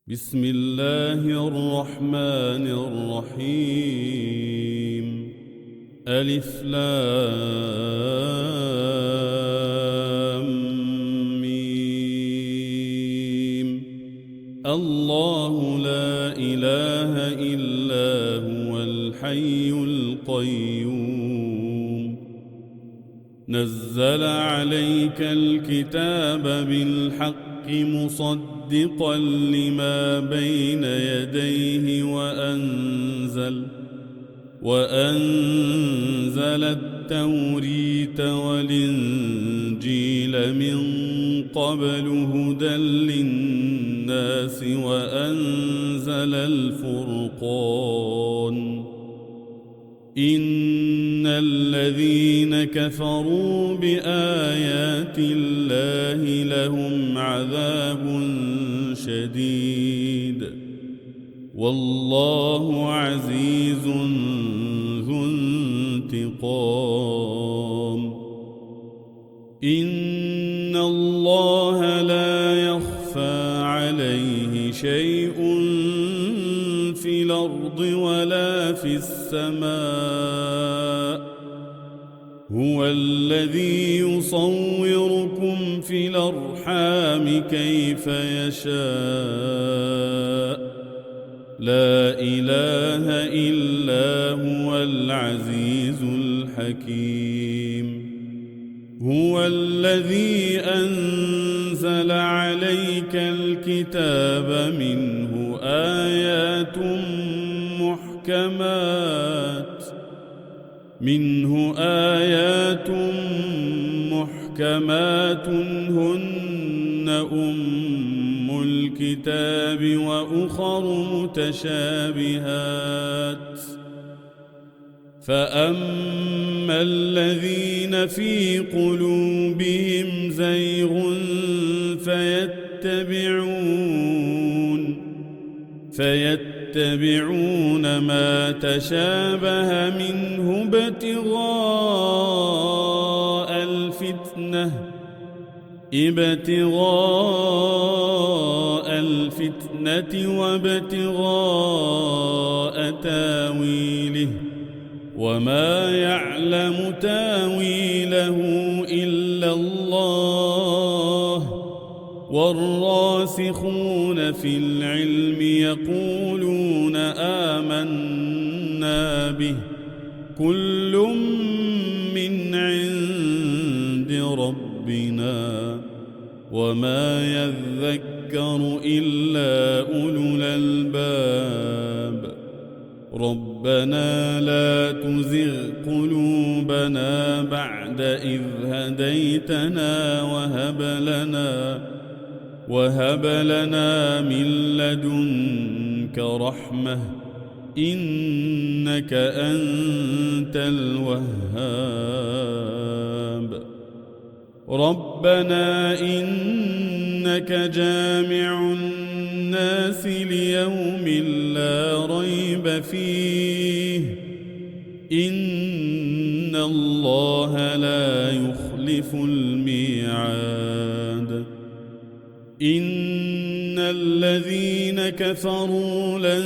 بسم الله الرحمن الرحيم. ألف لام ميم. الله لا إله إلا هو الحي القيوم. نزل عليك الكتاب بالحق مصدقا لما بين يديه وأنزل التوريت والإنجيل من قبل هدى للناس وأنزل الفرقان. إن الذين كفروا بآيات الله لهم عذاب شديد والله عزيز ذو انتقام. إن الله لا يخفى عليه شيء في الأرض ولا في السماء. هو الذي يصوركم في الأرحام كيف يشاء. لا إله إلا هو العزيز الحكيم. هو الذي أنزل عليك الكتاب منه آيات محكمات هن أم الكتاب وأخر متشابهات. فأما الذين في قلوبهم زيغ فيتبعون ما تشابه منه ابتغاء الفتنة وابتغاء تاويله وما يعلم تاويله إلا الله. والراسخون في العلم يقولون آمنا به كل من عند ربنا وما يذكر إلا أولو الألباب. ربنا لا تزغ قلوبنا بعد إذ هديتنا وهب لنا من لدنك رحمة إنك أنت الوهاب. ربنا إنك جامع الناس ليوم لا ريب فيه إن الله لا يخلف الميعاد. إن الذين كفروا لن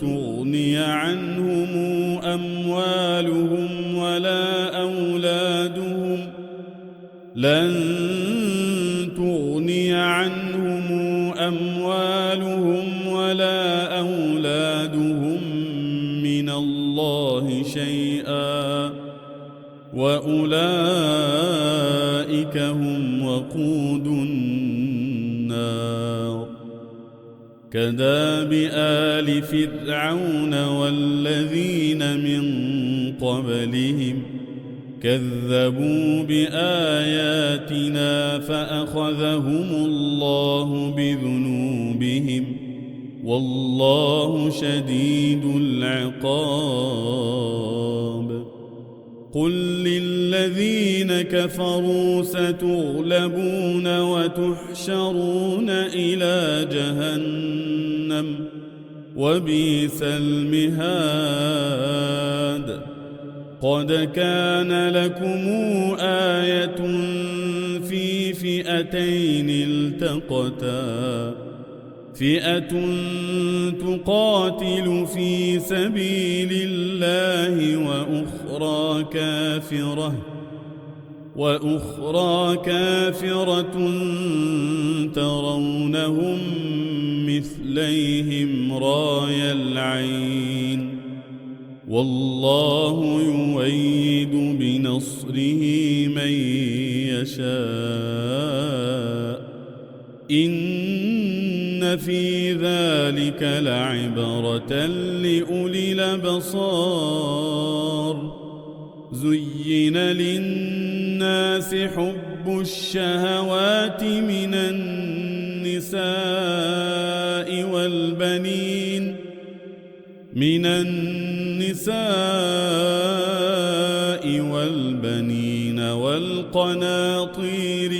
تغني عنهم أموالهم ولا أولادهم من الله شيئا وأولئك هم وقود النار. كداب آل فرعون والذين من قبلهم كذبوا بآياتنا فأخذهم الله بذنوبهم والله شديد العقاب. قل للذين كفروا ستغلبون وتحشرون إلى جهنم وبئس المهاد. قد كان لكم آية في فئتين التقتا فئة تقاتل في سبيل الله وأخرى كافرة ترونهم مثليهم رأي العين والله يؤيد بنصره من يشاء إن في ذلك لعبرة لأولي الأبصار زين للناس حب الشهوات من النساء والبنين والقناطير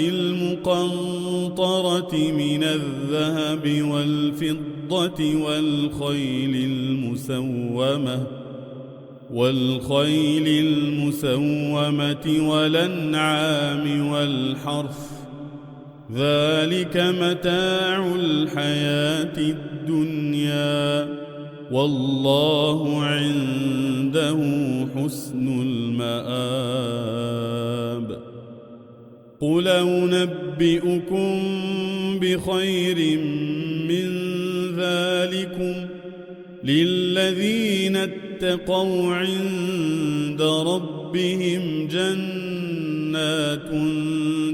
المقنطرة من الذهب والفضة والخيل المسومة والأنعام والحرث ذلك متاع الحياة الدنيا والله عنده حسن المآب قل أنبئكم بخير من ذلكم للذين اتقوا عند ربهم جنات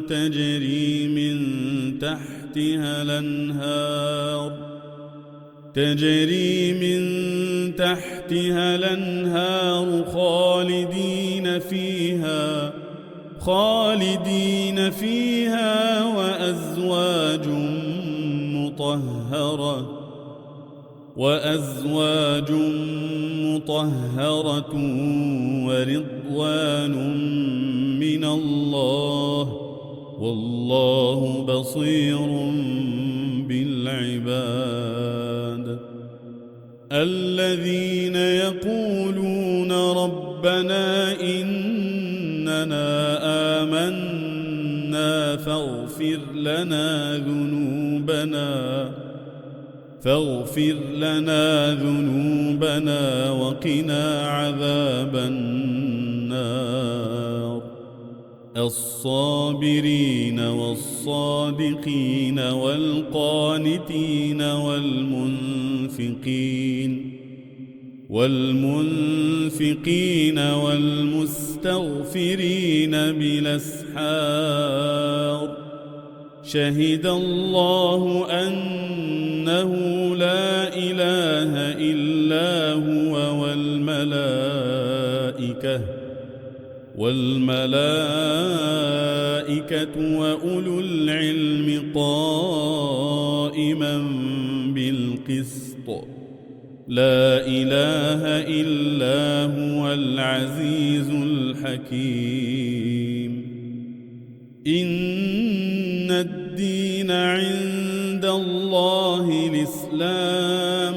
تجري من تحتها الأنهار خالدين فيها وأزواج مطهرة ورضوان من الله والله بصير بالعباد الذين يقولون ربنا إننا آمنا فاغفر لنا ذنوبنا وقنا عذاب النار الصابرين والصادقين والقانتين والمنفقين والمستغفرين بالأسحار شهد الله أنه لا إله إلا هو والملائكة وأولو العلم قائما بالقسط لا إله إلا هو العزيز الحكيم إن الدين عند الله الإسلام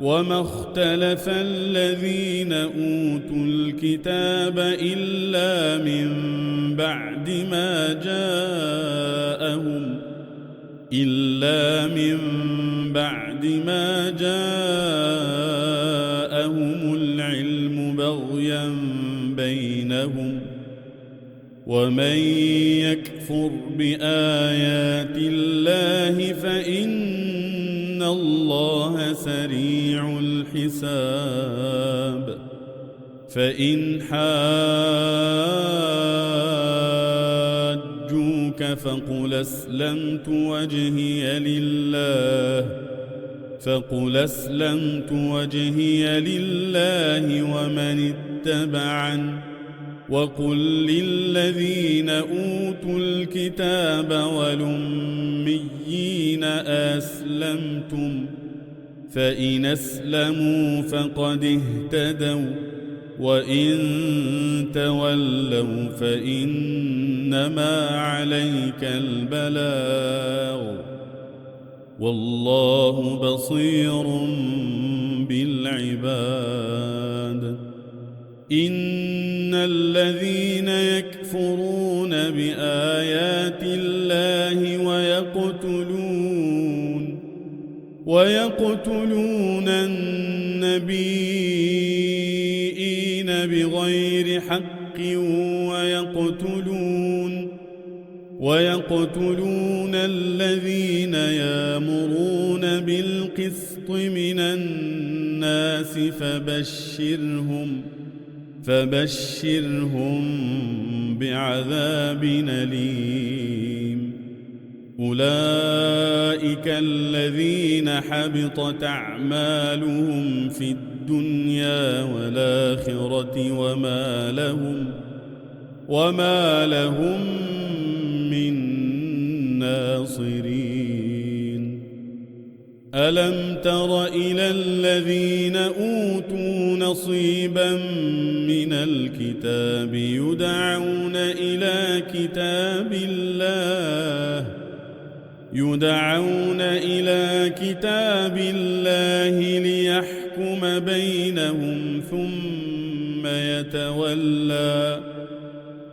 وما اختلف الذين أوتوا الكتاب إلا من بعد ما جاءهم العلم بغيا بينهم ومن يكفر بآيات الله فإن الله سريع الحساب فإن حاجوك فقل أسلمت وجهي لله ومن اتبعني وقل للذين أوتوا الكتاب والأميين أسلمتم فإن أسلموا فقد اهتدوا وإن تولوا فإنما عليك البلاغ والله بصير بالعباد إن الذين يكفرون بآيات الله ويقتلون النبيين بغير حق ويقتلون الذين يأمرون بالقسط من الناس فبشرهم بعذاب أليم. أولئك الذين حبطت أعمالهم في الدنيا والآخرة وما لهم من ناصرين. ألم تر إلى الذين أوتوا نصيبا من الكتاب يدعون إلى كتاب الله ليحكم بينهم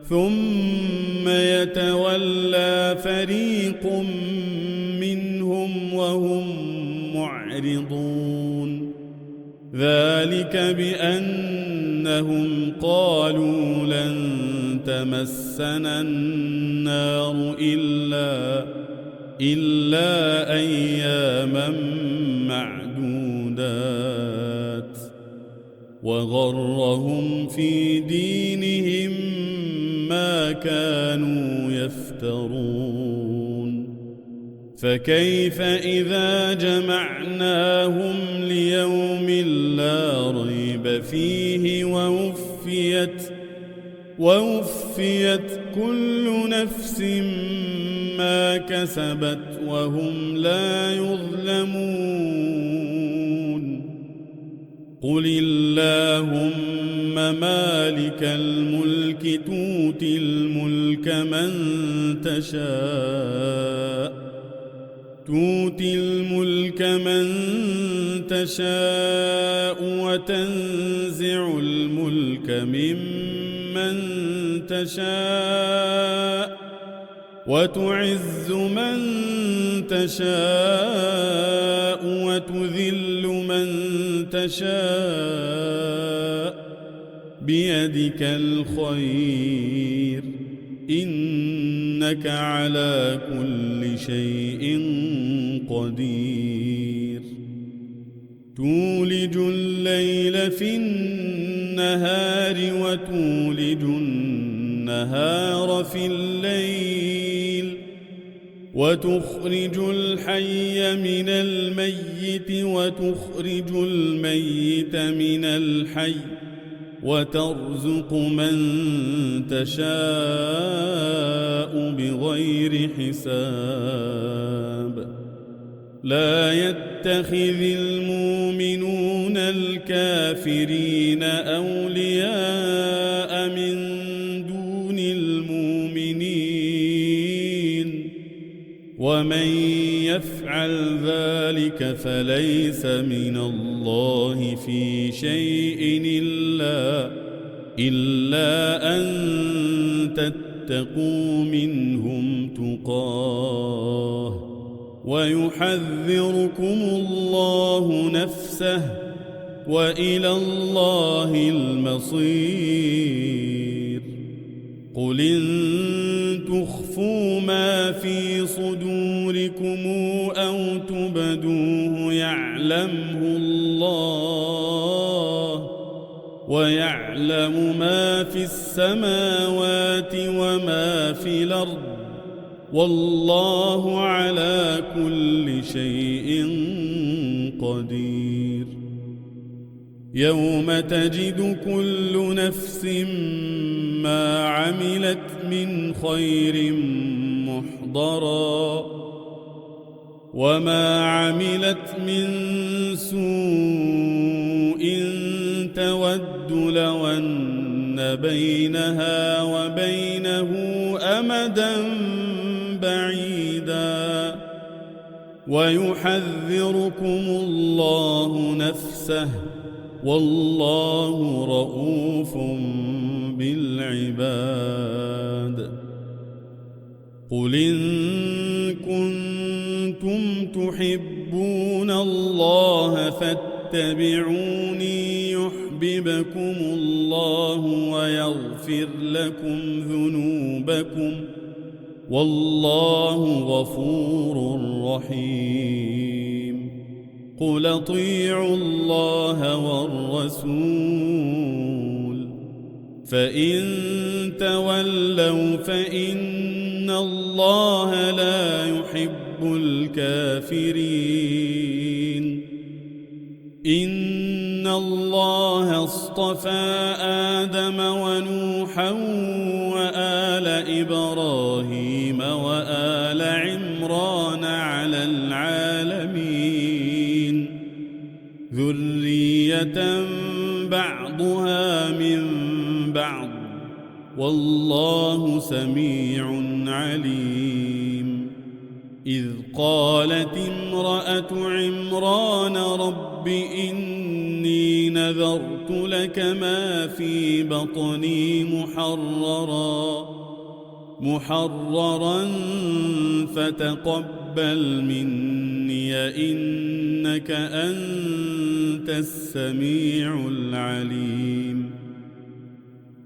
ثم يتولى فريق منهم وهم معرضون. ذلك بأنهم قالوا لن تمسنا النار إلا أياما معدودات وغرهم في دينهم ما كانوا يفترون. فكيف إذا جمعناهم ليوم لا ريب فيه ووفيت كل نفس ما كسبت وهم لا يظلمون. قل اللهم مالك الملك تؤتي الملك من تشاء وتنزع الملك ممن تشاء وتعز من تشاء وتذل من تشاء بيدك الخير إنك على كل شيء قدير. تولج الليل في النهار وتولج النهار في الليل وتخرج الحي من الميت وتخرج الميت من الحي وترزق من تشاء بغير حساب. لا يتخذ المؤمنون الكافرين أولياء من دون المؤمنين ومن يفعل ذلك فليس من الله في شيء إلا أن تتقوا منهم تقاه ويحذركم الله نفسه وإلى الله المصير. قل إن تخفوا ما في صدوركم أو تبدوه يعلمه الله ويعلم ما في السماوات وما في الأرض والله على كل شيء قدير. يوم تجد كل نفس ما عملت من خير محضرا وما عملت من سوء تود لو أن بينها وبينه أمدا بعيدا ويحذركم الله نفسه والله رؤوف بالعباد. قل إن كنتم تحبون الله فاتبعوني يحببكم الله ويغفر لكم ذنوبكم والله غفور رحيم قل اطيعوا الله والرسول فإن تولوا فإن الله لا يحب الكافرين إن الله اصطفى آدم ونوحا وآل إبراهيم وآل عمران على العالمين ذرية بعضها من بعض والله سميع عليم إذ قالت امرأة عمران رب إني نذرت لك ما في بطني محررا فتقبل مني إنك أنت السميع العليم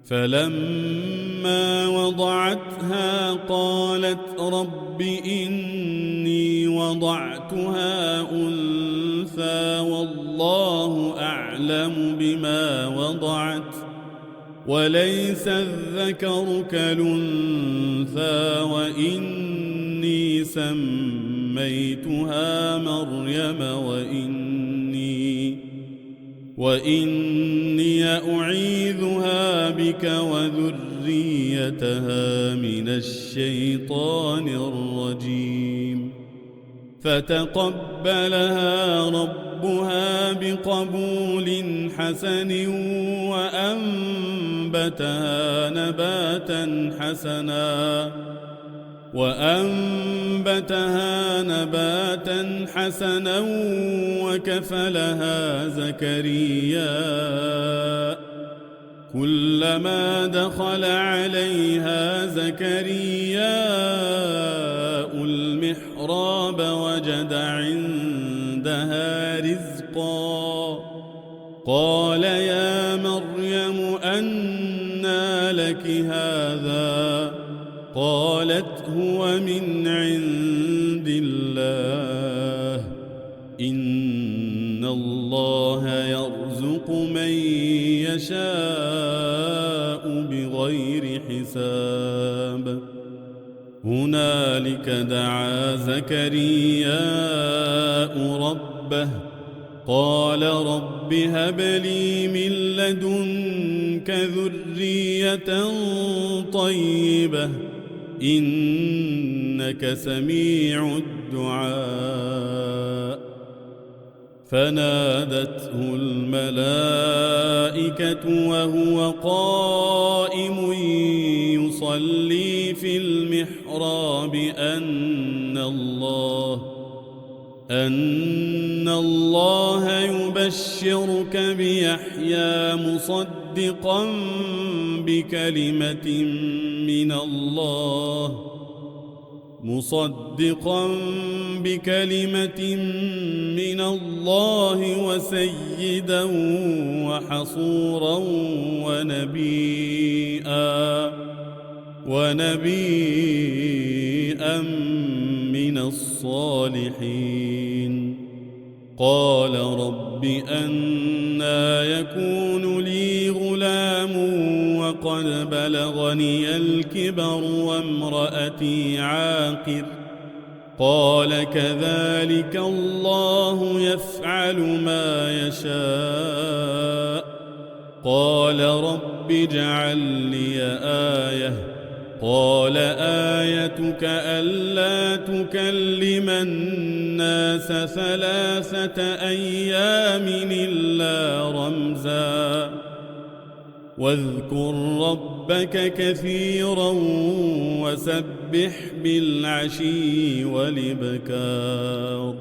فلما وضعتها قالت رب إني وضعتها أنثى والله أعلم بما وضعت وليس الذكر كالأنثى وإني سميتها مريم وإني أعيذها بك وذريتها من الشيطان الرجيم فتقبلها ربها بقبول حسن وأنبتها نباتا حسنا وكفلها زكريا كلما دخل عليها زكريا المحراب وجد عندها رزقا قال يا مريم أنى لك هذا قالت هو من عند الله إن الله يرزق من يشاء بغير حساب هنالك دعا زكرياء ربه قال رب هب لي من لدنك ذرية طيبة إنك سميع الدعاء فنادته الملائكة وهو قائم يصلي في المحراب أن الله يبشرك بيحيى مصدقا بكلمة من الله وسيدا وحصورا ونبيا من الصالحين قال رب أنى يكون لي غلام وقد بلغني الكبر وامرأتي عاقر قال كذلك الله يفعل ما يشاء قال رب اجعل لي آية قال آيتك ألا تكلم الناس 3 أيام إلا رمزا واذكر ربك كثيرا وسبح بالعشي والإبكار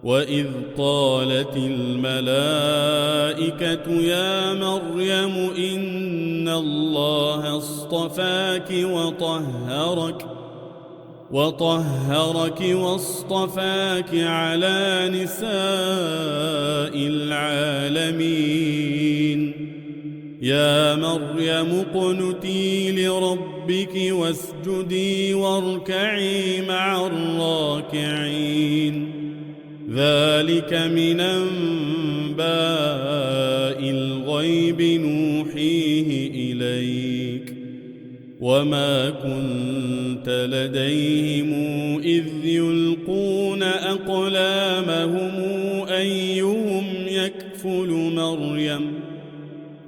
وإذ قالت الملائكة يا مريم إن الله اصطفاك وطهرك واصطفاك على نساء العالمين. يا مريم اقنتي لربك واسجدي واركعي مع الراكعين. ذلك من أنباء الغيب نوحيه إليك، وما كنت لديهم إذ يلقون أقلامهم أيهم يكفل مريم،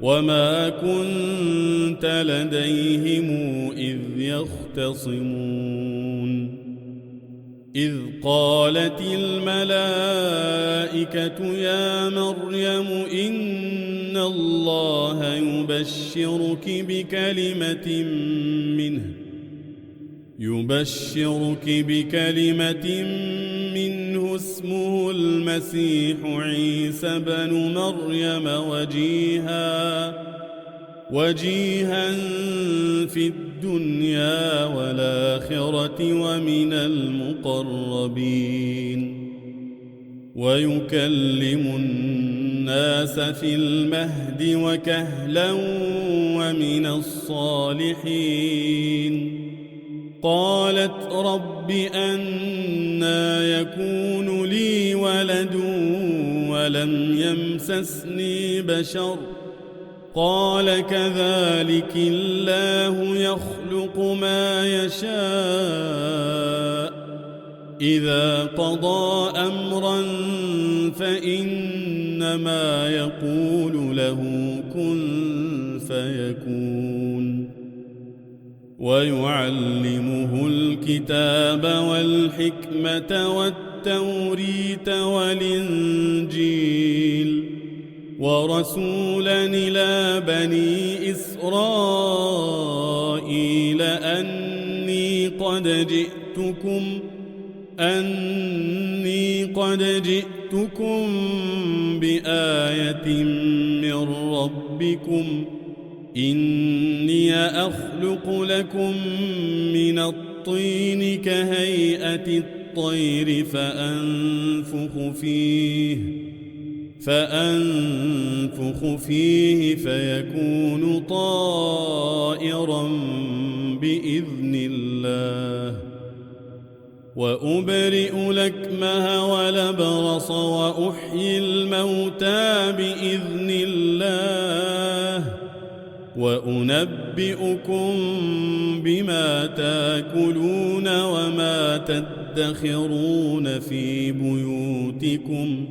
وما كنت لديهم إذ يختصمون. إذ قالت الملائكة يا مريم إن الله يبشرك بكلمة منه اسمه المسيح عيسى بن مريم وجيها في الدنيا والآخرة ومن المقربين، ويكلم الناس في المهد وكهلا ومن الصالحين. قالت رب أنى يكون لي ولد ولم يمسسني بشر، قال كذلك الله يخلق ما يشاء، إذا قضى أمرا فإنما يقول له كن فيكون. ويعلمه الكتاب والحكمة والتوريت والإنجيل، ورسولا إلى بني إسرائيل أني قد جئتكم بآية من ربكم، إني أخلق لكم من الطين كهيئة الطير فأنفخ فيه فيكون طائرا بإذن الله، وأبرئ الأكمه والأبرص وأحيي الموتى بإذن الله، وأنبئكم بما تاكلون وما تدخرون في بيوتكم،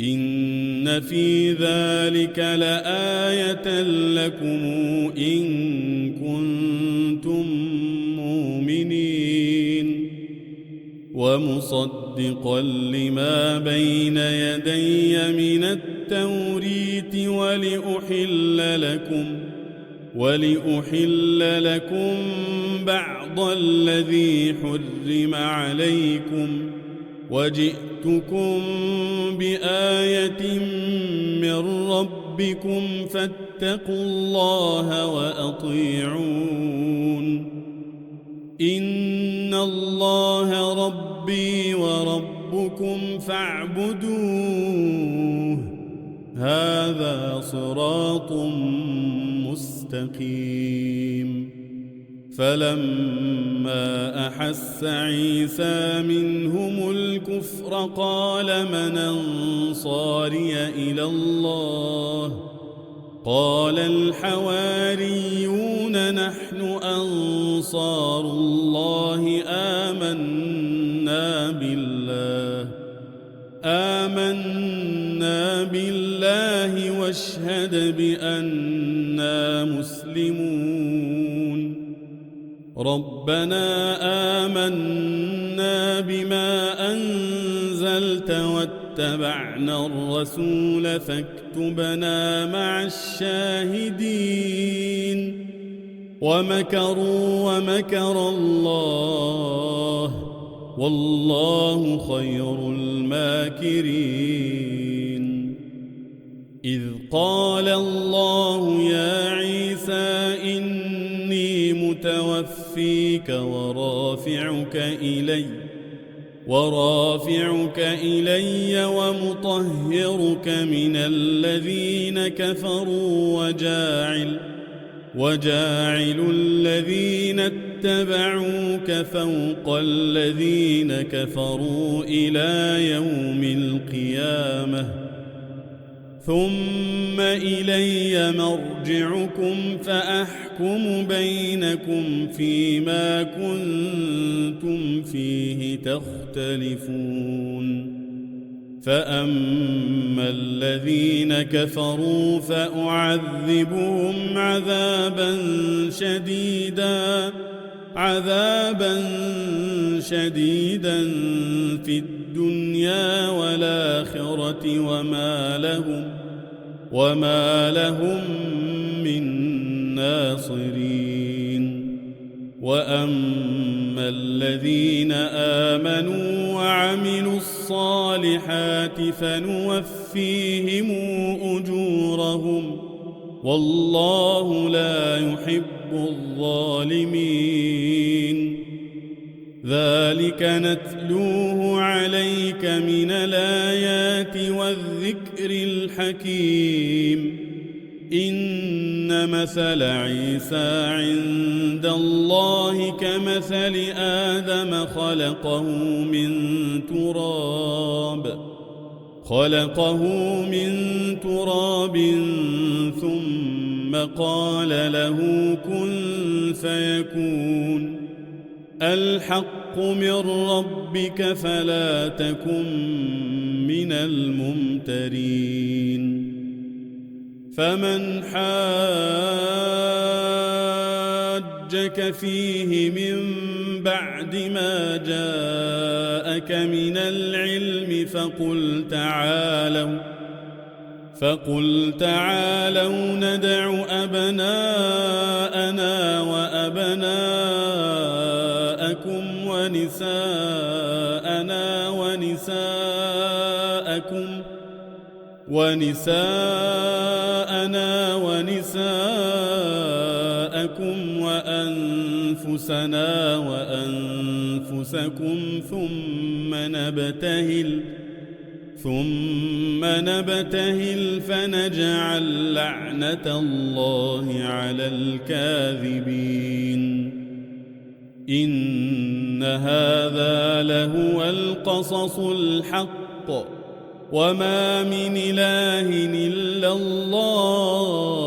إن في ذلك لآية لكم إن كنتم مؤمنين. ومصدقا لما بين يدي من التوريت ولأحل لكم بعض الذي حرم عليكم، وجئتكم بآية من ربكم فاتقوا الله وأطيعون. إن الله ربي وربكم فاعبدوه، هذا صراط مستقيم. فلما أحس عيسى منهم الكفر قال من أنصاري إلى الله؟ قال الحواريون نحن أنصار الله آمنا بالله واشهد بأننا مسلمون. ربنا آمنا بما أنزلت واتبعنا الرسول فاكتبنا مع الشاهدين. ومكروا ومكر الله والله خير الماكرين. إذ قال الله يا عيسى إني متوفيك متوفيك ورافعك إلي ومطهرك من الذين كفروا وجاعل الذين اتبعوك فوق الذين كفروا إلى يوم القيامة ثم إلي مرجعكم فأحكم بينكم فيما كنتم فيه تختلفون فأما الذين كفروا فأعذبهم عذابا شديدا في الدنيا والآخرة وما لهم من ناصرين وأما الذين آمنوا وعملوا الصالحات فنوفيهم أجورهم والله لا يحب الظالمين ذلك نتلوه عليك من الآيات والذكر الحكيم إن مثل عيسى عند الله كمثل آدم خلقه من تراب ثم قال له كن فيكون الحق من ربك فلا تكن من الممترين فمن حاجك فيه من بعد ما جاءك من العلم فقل تعالوا ندع أبناءنا وأبناءكم ونساءنا ونساءكم وأنفسنا وأنفسكم ثم نبتهل فنجعل لعنة الله على الكاذبين إن هذا لهو القصص الحق وما من إله إلا الله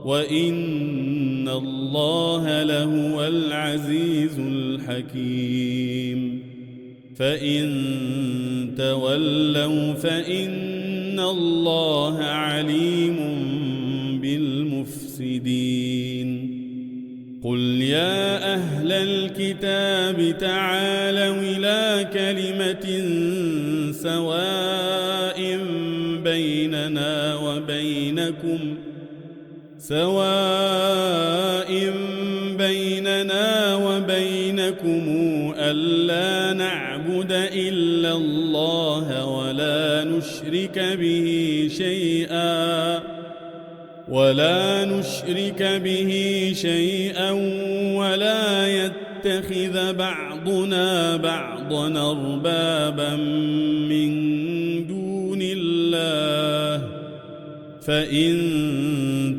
وإن الله لهو العزيز الحكيم فإن تولوا فإن الله عليم بالمفسدين قل يا أهل الكتاب تعالوا إلى كلمة سواء بيننا وبينكم ألا نعبد إلا الله ولا نشرك به شيئا ولا يتخذ بعضنا بعضا أربابا من دون الله فإن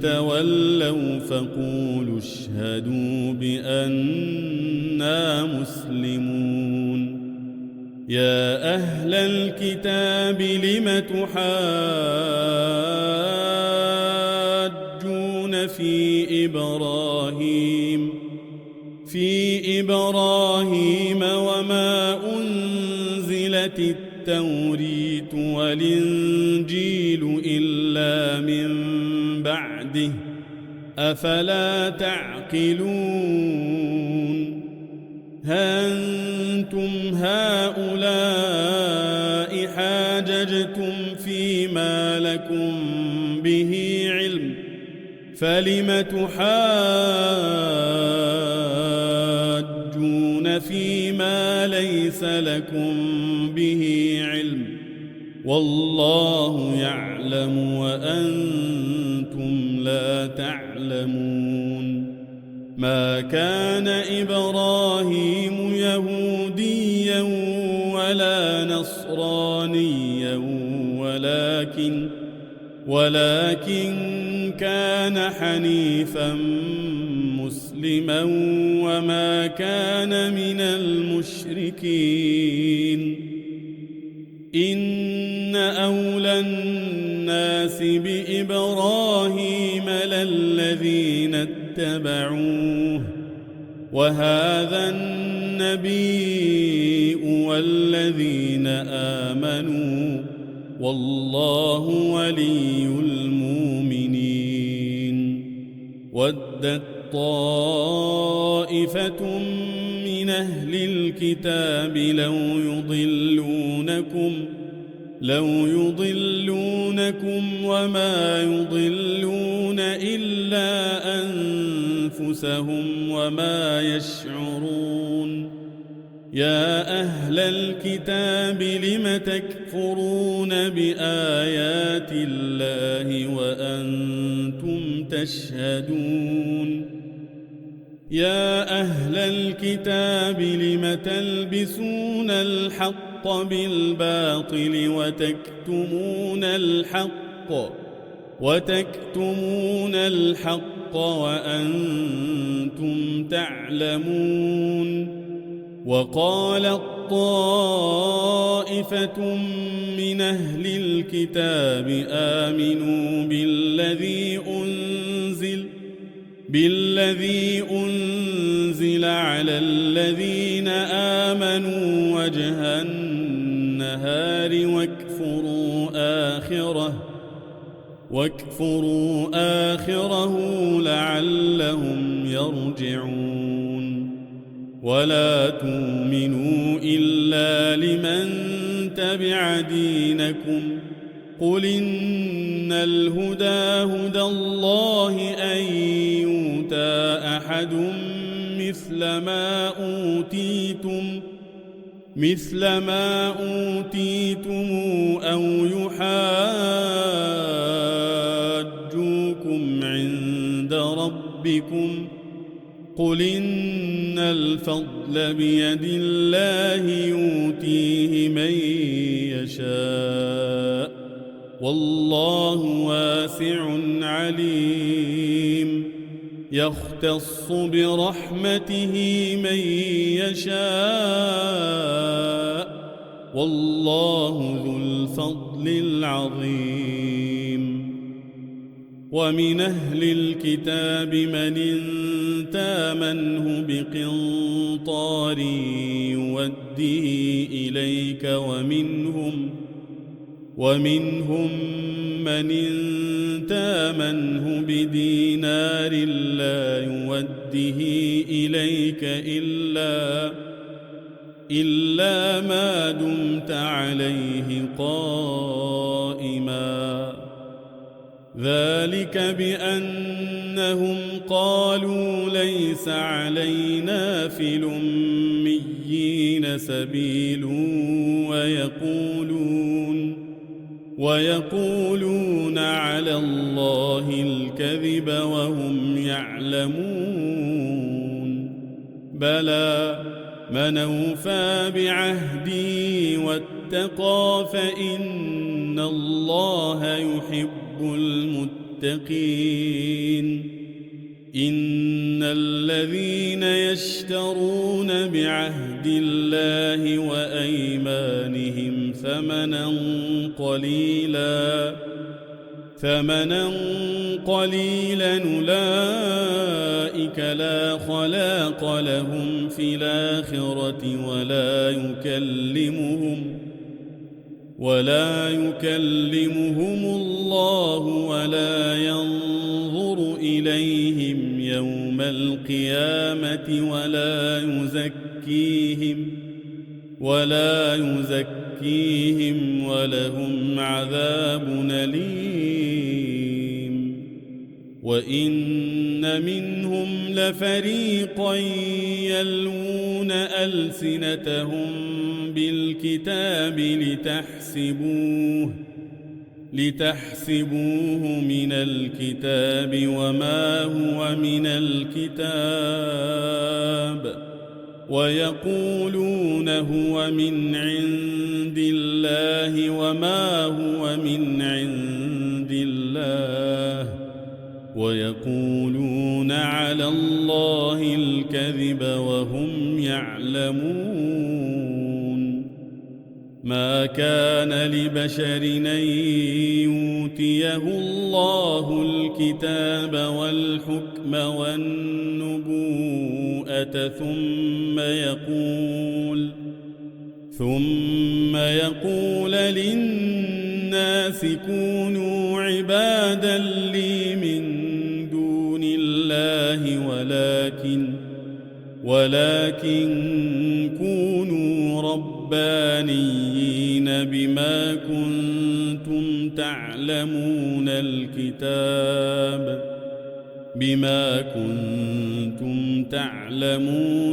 تولوا فقولوا اشهدوا بأننا مسلمون يا أهل الكتاب لم تحاجون في إبراهيم وما أنزلت التوريت والإنجيل إلا من بعده أفلا تعقلون أنتم هؤلاء حاججتم فيما لكم به علم فلم تحاجون فيما ليس لكم به علم والله يعلم وأنتم لا تعلمون ما كان إبراهيم يهوديا ولا نصرانيا ولكن كان حنيفا مسلما وما كان من المشركين إن أولى الناس بإبراهيم للذين اتبعوه وهذا النبي والذين آمنوا والله ولي المؤمنين ودت طائفة من أهل الكتاب لو يضلونكم وما يضلون إلا أنفسهم وما يشعرون يا أهل الكتاب لم تكفرون بآيات الله وأنتم تشهدون يا أهل الكتاب لم تلبسون الحق بالباطل وتكتمون الحق وأنتم تعلمون وقالت طائفة من أهل الكتاب آمنوا بالذي أنزل على الذين آمنوا وجه النهار واكفروا آخره لعلهم يرجعون ولا تؤمنوا إلا لمن تبع دينكم قل إن الهدى هدى الله أن يؤتى أحد مثل ما أوتيتم أو يحاجوكم عند ربكم قل إن الفضل بيد الله يؤتيه من يشاء والله واسع عليم يختص برحمته من يشاء والله ذو الفضل العظيم ومن أهل الكتاب من تامنه بقنطار يوديه إليك ومنهم من تامنه بدينار لا يوديه إليك إلا ما دمت عليه قائما ذلك بأنهم قالوا ليس علينا في الأميين سبيل ويقولون على الله الكذب وهم يعلمون بلى من أوفى بعهدي واتقى فإن الله يحب المتقين إن الذين يشترون بعهد الله وأيمانهم ثمنا قليلا أولئك لا خلاق لهم في الآخرة ولا يكلمهم الله ولا ينظر إليهم يوم القيامة ولا يزكيهم ولهم عذاب أليم وإن منهم لفريقا يلوون ألسنتهم بالكتاب لتحسبوه من الكتاب وما هو من الكتاب ويقولون هو من عند الله وما هو من عند الله ويقولون على الله الكذب وهم يعلمون. ما كان لبشر أن يؤتيه الله الكتاب والحكم والنبوءة ثم يقول للناس كونوا عبادا لي من دون الله ولكن كونوا ربانيين بما كنتم تعلمون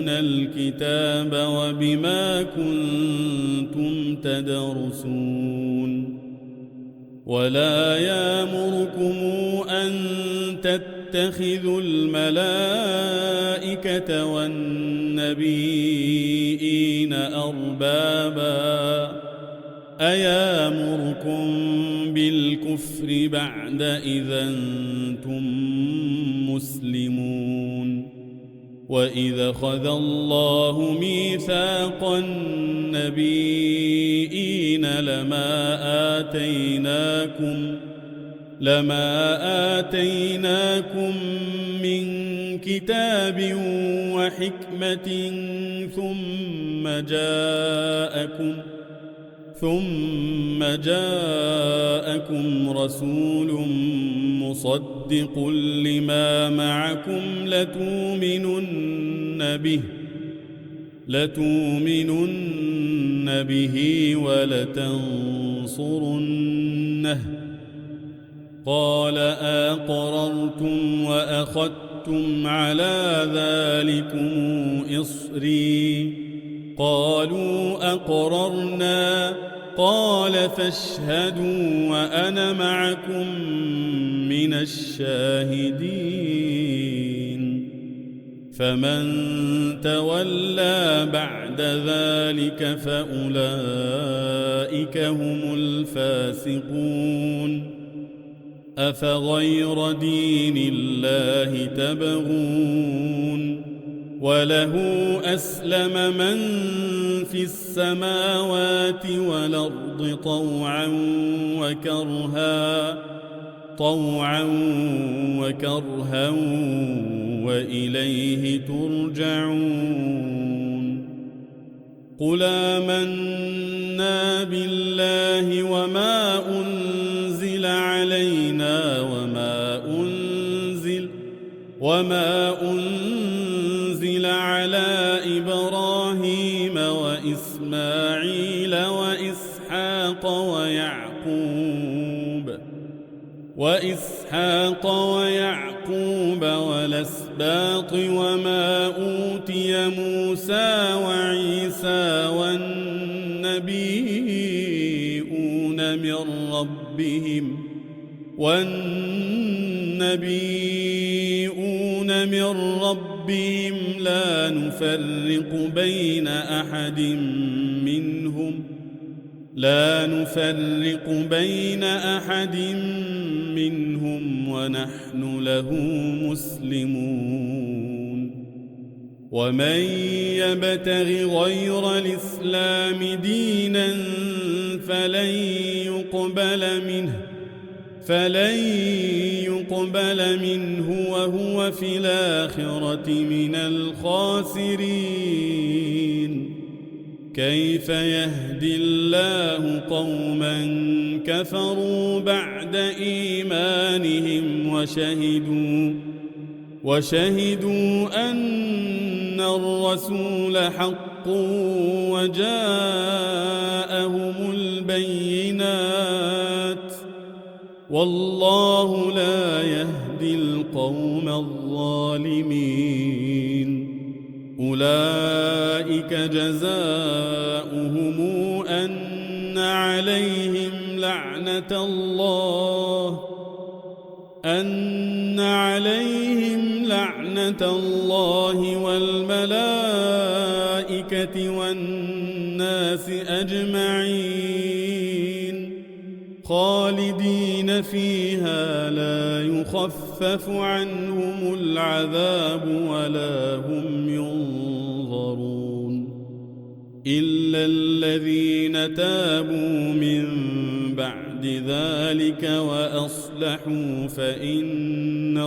الكتاب وبما كنتم تدرسون. ولا يأمركم أن تتخذوا الملائكة والنبيين أربابا أيامركم بالكفر بعد إذا أنتم مسلمون. وإذا أخذ الله ميثاق النبيين لما آتيناكم من كتاب وحكمة ثم جاءكم رسول مصدق لما معكم لتؤمنن به ولتنصرنه. قال أقررتم وأخذتم على ذلكم إصري؟ قالوا أقررنا. قال فاشهدوا وأنا معكم من الشاهدين. فمن تولى بعد ذلك فأولئك هم الفاسقون. أفغير دين الله تبغون وله أسلم من في السماوات والأرض طوعا وكرها وإليه ترجعون. قل آمنا بالله وما أنزل علينا وما أنزل على إبراهيم وإسماعيل وإسحاق ويعقوب والأسباط وما أوتي موسى وعيسى والنبيون من ربهم لا نفرق بين أحد منهم ونحن له مسلمون. ومن يبتغ غير الإسلام دينا فلن يقبل منه وهو في الآخرة من الخاسرين. كيف يهدي الله قوما كفروا بعد إيمانهم وشهدوا أن الرسول حق وجاءهم البينات والله لا يهدي القوم الظالمين. أولئك جزاؤهم أن عليهم عليهم لعنة الله والملائكة والناس أجمعين خالدين فيها لا يخفف عنهم العذاب ولا هم ينظرون إلا الذين تابوا من بعد ذلك وأصلحوا فإن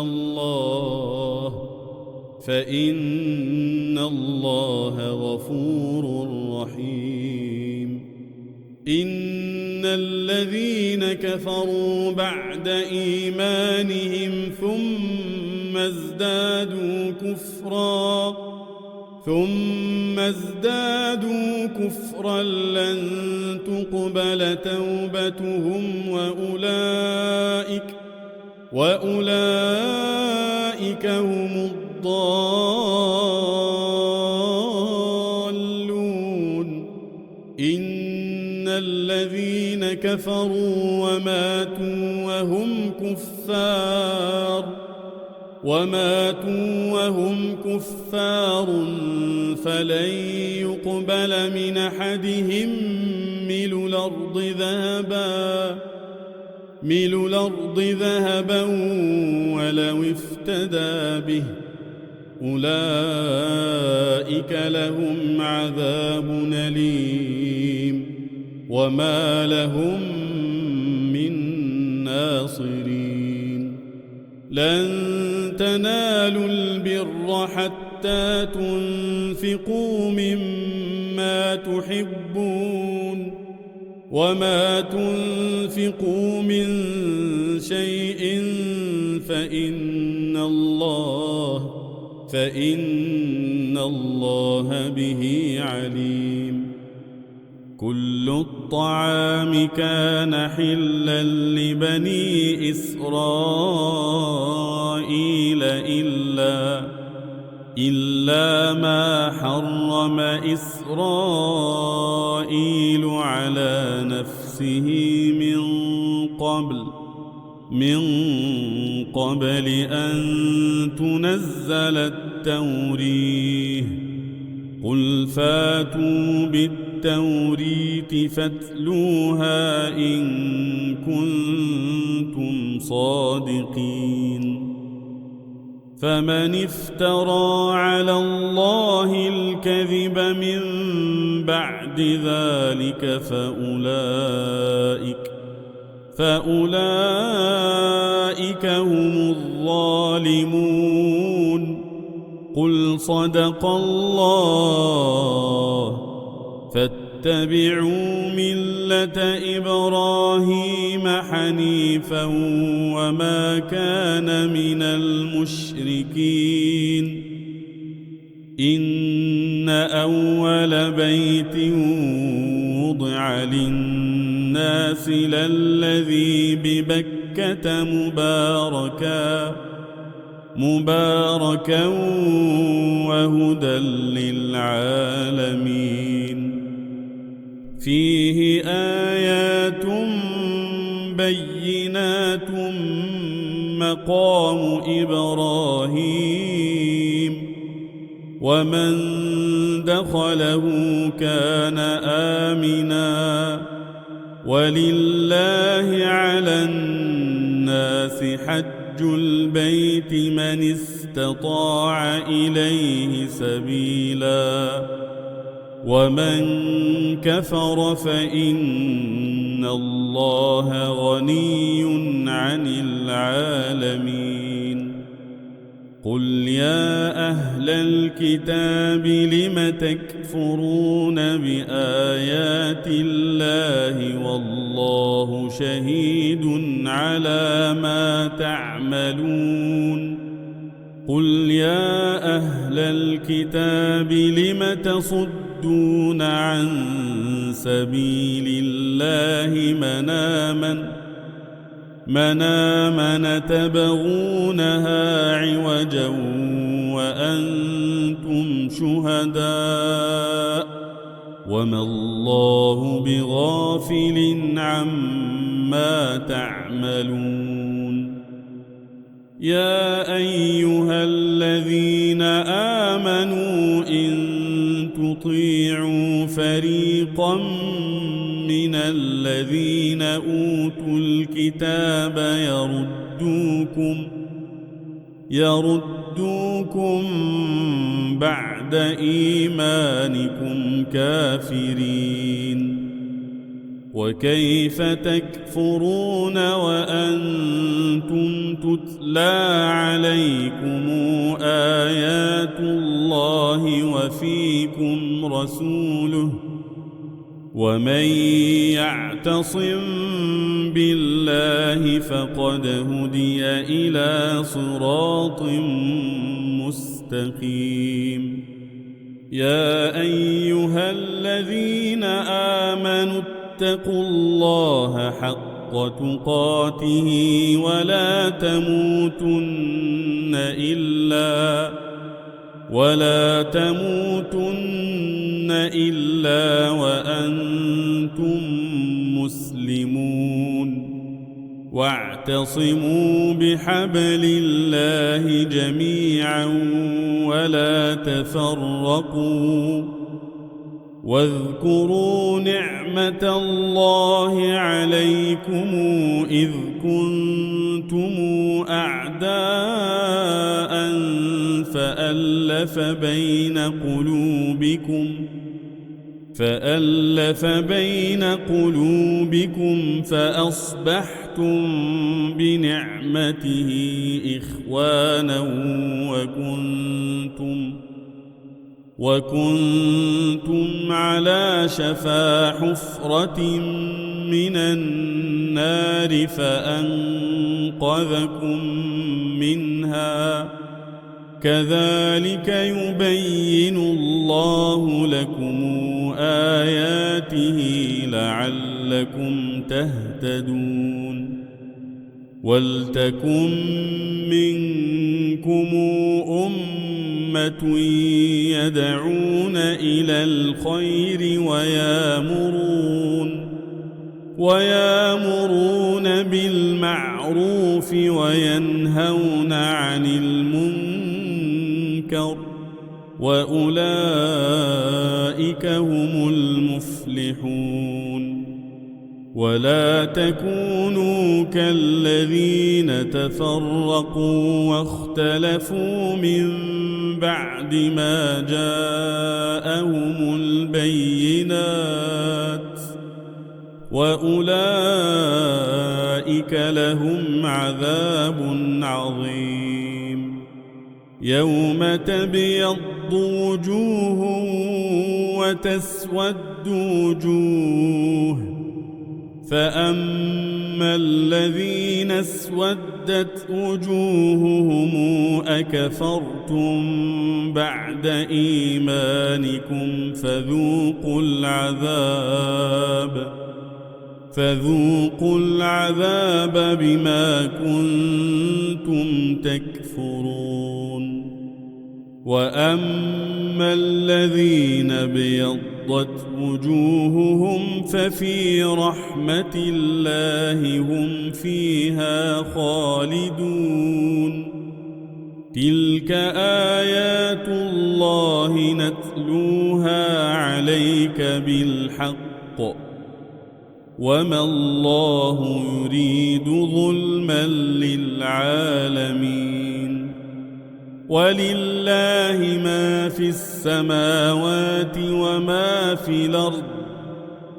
الله غفور رحيم إن الذين كفروا بعد إيمانهم ثم ازدادوا كفرا لن تقبل توبتهم وأولئك هم الضالون إن الذين كفروا وماتوا وهم كفار فلن يقبل من أحدهم ملء الأرض ذهبا ولو افتدى به أولئك لهم عذاب أليم وما لهم من ناصرين لن تنالوا البر حتى تنفقوا مما تحبون وما تنفقوا من شيء فإن الله به عليم كل الطعام كان حلا لبني إسرائيل إلا ما حرم إسرائيل على نفسه من قبل أن تنزل التوريه قل فاتوا بالتوريت فاتلوها إن كنتم صادقين فمن افترى على الله الكذب من بعد ذلك فأولئك هم الظالمون قل صدق الله فاتبعوا ملة إبراهيم حنيفا وما كان من المشركين إن أول بيت وضع للناس للذي ببكة مباركا وهدى للعالمين فيه آيات بينات مقام إبراهيم ومن دخله كان آمنا ولله على الناس حج البيت من استطاع إليه سبيلا ومن كفر فإن الله غني عن العالمين قل يا أهل الكتاب لم تكفرون بآيات الله والله شهيد على ما تعملون قل يا أهل الكتاب لم تصدون عن سبيل الله من آمن تبغونها عوجا وما الله بغافل عما تعملون. يا أيها الذين آمنوا إن تطيعوا فريقا من الذين أوتوا الكتاب يردوكم بعد إيمانكم كافرين. وكيف تكفرون وأنتم تتلى عليكم آيات الله وفيكم رسوله؟ ومن يعتصم بالله فقد هدي إلى صراط مستقيم. يا أيها الذين آمنوا اتقوا الله حق تقاته ولا تموتن إلا وأنتم مسلمون. واعتصموا بحبل الله جميعا ولا تفرقوا. واذكروا نعمة الله عليكم إذ كنتم أعداء فألف بين قلوبكم فأصبحتم بنعمته إخوانا وكنتم على شفا حفرة من النار فأنقذكم منها. كذلك يبين الله لكم آياته لعلكم تهتدون. ولتكن منكم أمة يدعون إلى الخير ويامرون بالمعروف وينهون عن المنكر وأولئك هم المفلحون. ولا تكونوا كالذين تفرقوا واختلفوا من بعد ما جاءهم البينات وأولئك لهم عذاب عظيم. يوم تبيض وجوه وتسود وجوه، فأما الذين اسودت وجوههم أكفرتم بعد إيمانكم فذوقوا العذاب بما كنتم تكفرون. وأما الذين ابيضت وجوههم ففي رحمة الله هم فيها خالدون. تلك آيات الله نتلوها عليك بالحق وما الله يريد ظلما للعالمين. ولله ما في السماوات وما في الأرض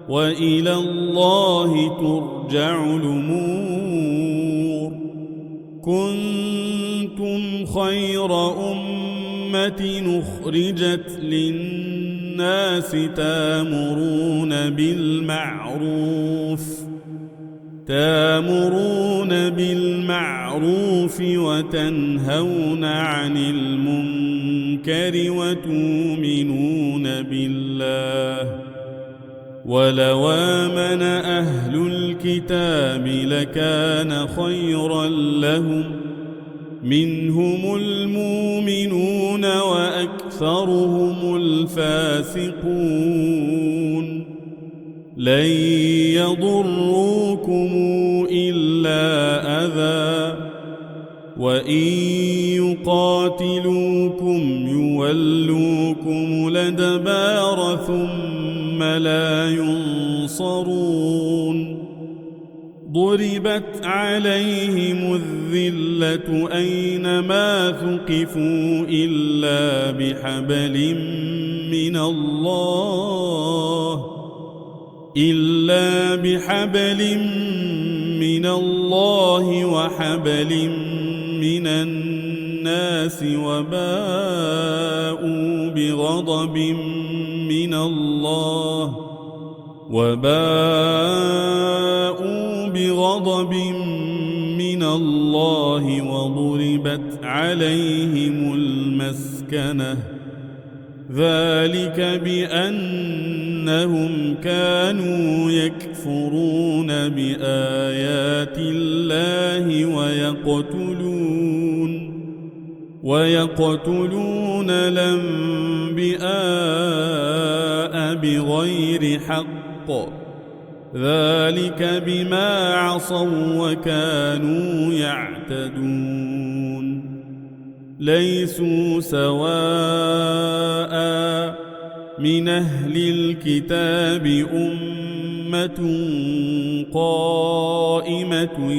وإلى الله ترجع الأمور. كنتم خير أمة أخرجت للناس تامرون بالمعروف وتنهون عن المنكر وتؤمنون بالله. ولو آمن أهل الكتاب لكان خيرا لهم منهم المؤمنون وأكثرهم الفاسقون لن يضروكم إلا أذى وإن يقاتلوكم يولوكم الأدبار ثم لا ينصرون ضربت عليهم الذلة أينما ثقفوا إلا بحبل من الله وحبل من الناس وباءوا بغضب من الله وضربت عليهم المسكنة ذلك بأنهم كانوا يكفرون بآيات الله ويقتلون الأنبياء بغير حق ذلك بما عصوا وكانوا يعتدون ليسوا سواء من أهل الكتاب أمة قائمة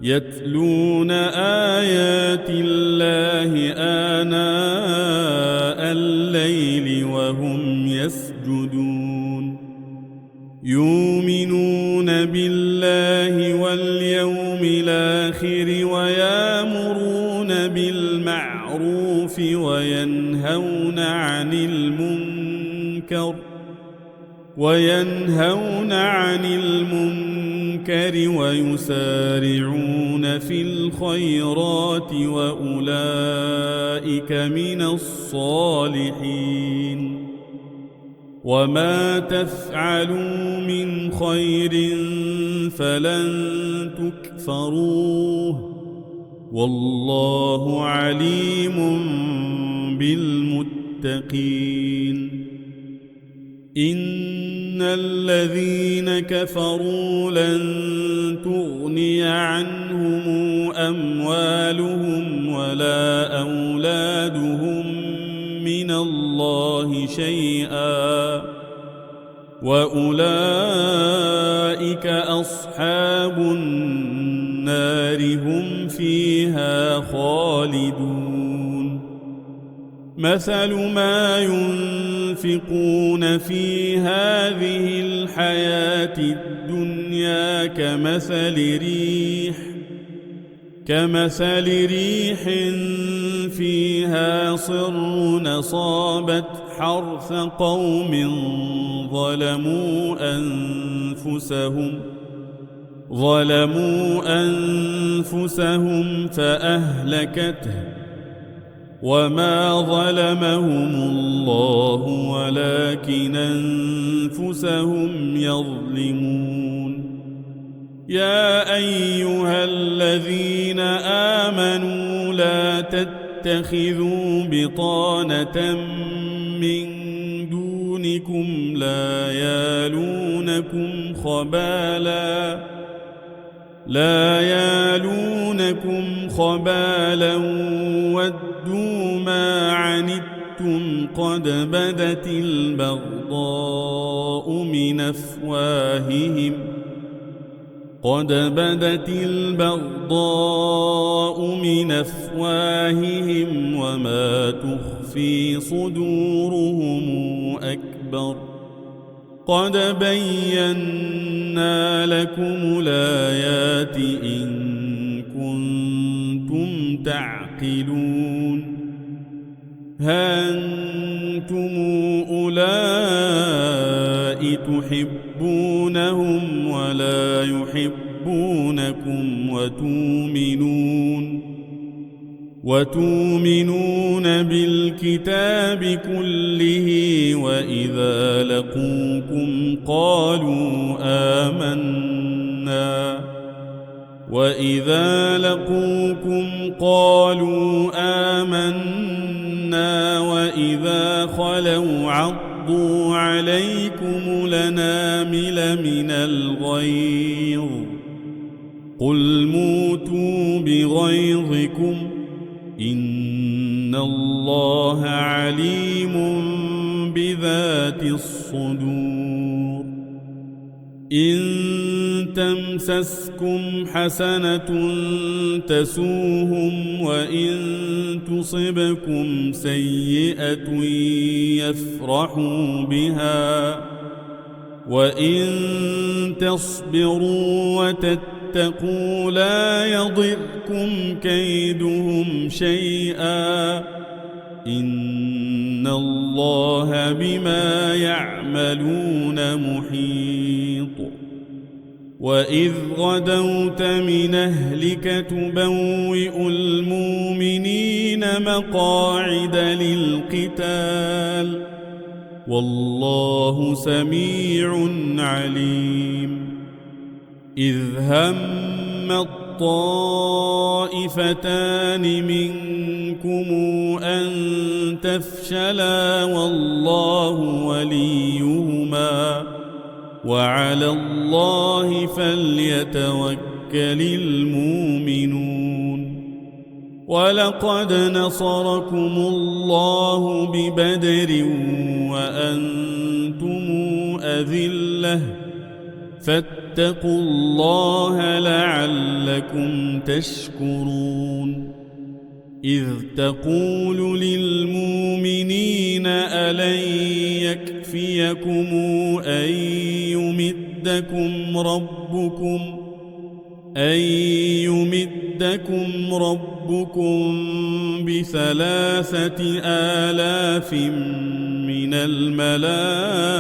يتلون آيات الله آناء الليل وهم يسجدون يؤمنون بالله واليوم الآخر ويأمرون بالمعروف وينهون عن المنكر ويسارعون في الخيرات وأولئك من الصالحين وما تفعلوا من خير فلن تكفروه والله عليم بالمتقين إن الذين كفروا لن تغني عنهم أموالهم ولا أولادهم من الله شيئا وأولئك أصحاب النار هم فيها خالدون مثل ما ينفقون في هذه الحياة الدنيا كمثل ريح فيها صر أصابت حرث قوم ظلموا أنفسهم فأهلكته وما ظلمهم الله ولكن أنفسهم يظلمون يا أيها الذين آمنوا لا تتخذوا بطانة من دونكم لا يالونكم خبالا ودوا ما عنتم قد بدت البغضاء من أفواههم وما تخفي صدورهم أكبر قد بينا لكم الآيات إن كنتم تعقلون ها أنتم أولئك تحبونهم ولا يحبونكم وتؤمنون بالكتاب كله وإذا لقوكم قالوا آمنا وإذا خلوا عضوا عليكم الأنامل من الغيظ قل موتوا بغيظكم إن الله عليم بذات الصدور إن تمسسكم حسنة تسوهم وإن تصبكم سيئة يفرحوا بها وإن تصبروا وتتقوا لا يضركم كيدهم شيئا إن الله بما يعملون محيط وإذ غدوت من أهلك تبوئ المؤمنين مقاعد للقتال والله سميع عليم إذ هم الطائفتان منكم أن تفشلا والله وليهما وعلى الله فليتوكل المؤمنون ولقد نصركم الله ببدر وأنتم أذلة فاتقوا الله لعلكم تشكرون إذ تقول للمؤمنين ألن يكفيكم أن يمدكم ربكم ب3,000 من الملائكة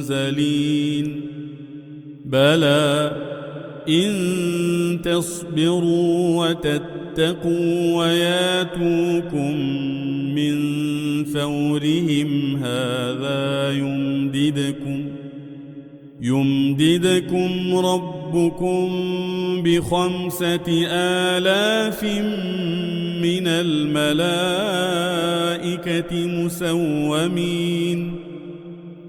منزلين بلى إن تصبروا وتتقوا وياتوكم من فورهم هذا يمددكم ربكم ب5,000 من الملائكة مسومين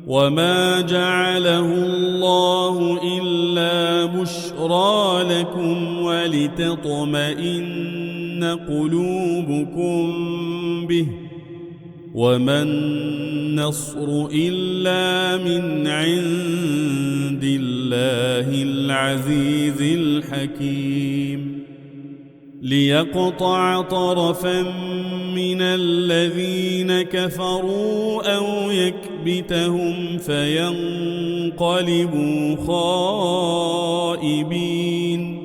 وما جعله الله إلا بشرى لكم ولتطمئن قلوبكم به وما النصر إلا من عند الله العزيز الحكيم ليقطع طرفا من الذين كفروا أو يكبتهم فينقلبوا خائبين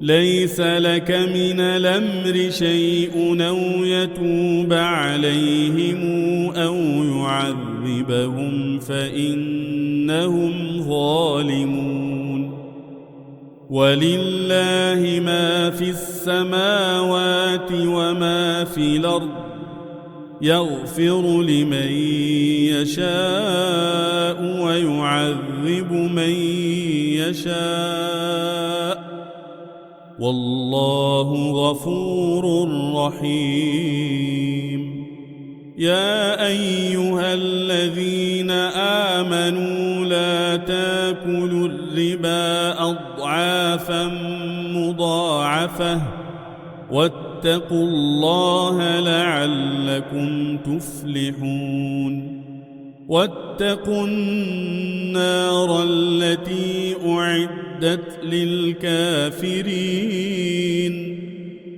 ليس لك من الأمر شيء أو يتوب عليهم أو يعذبهم فإنهم ظالمون ولله ما في السماوات وما في الأرض يغفر لمن يشاء ويعذب من يشاء والله غفور رحيم يا أيها الذين آمنوا لا تاكلوا الربا أضعافا مضاعفة واتقوا الله لعلكم تفلحون واتقوا النار التي أعدت للكافرين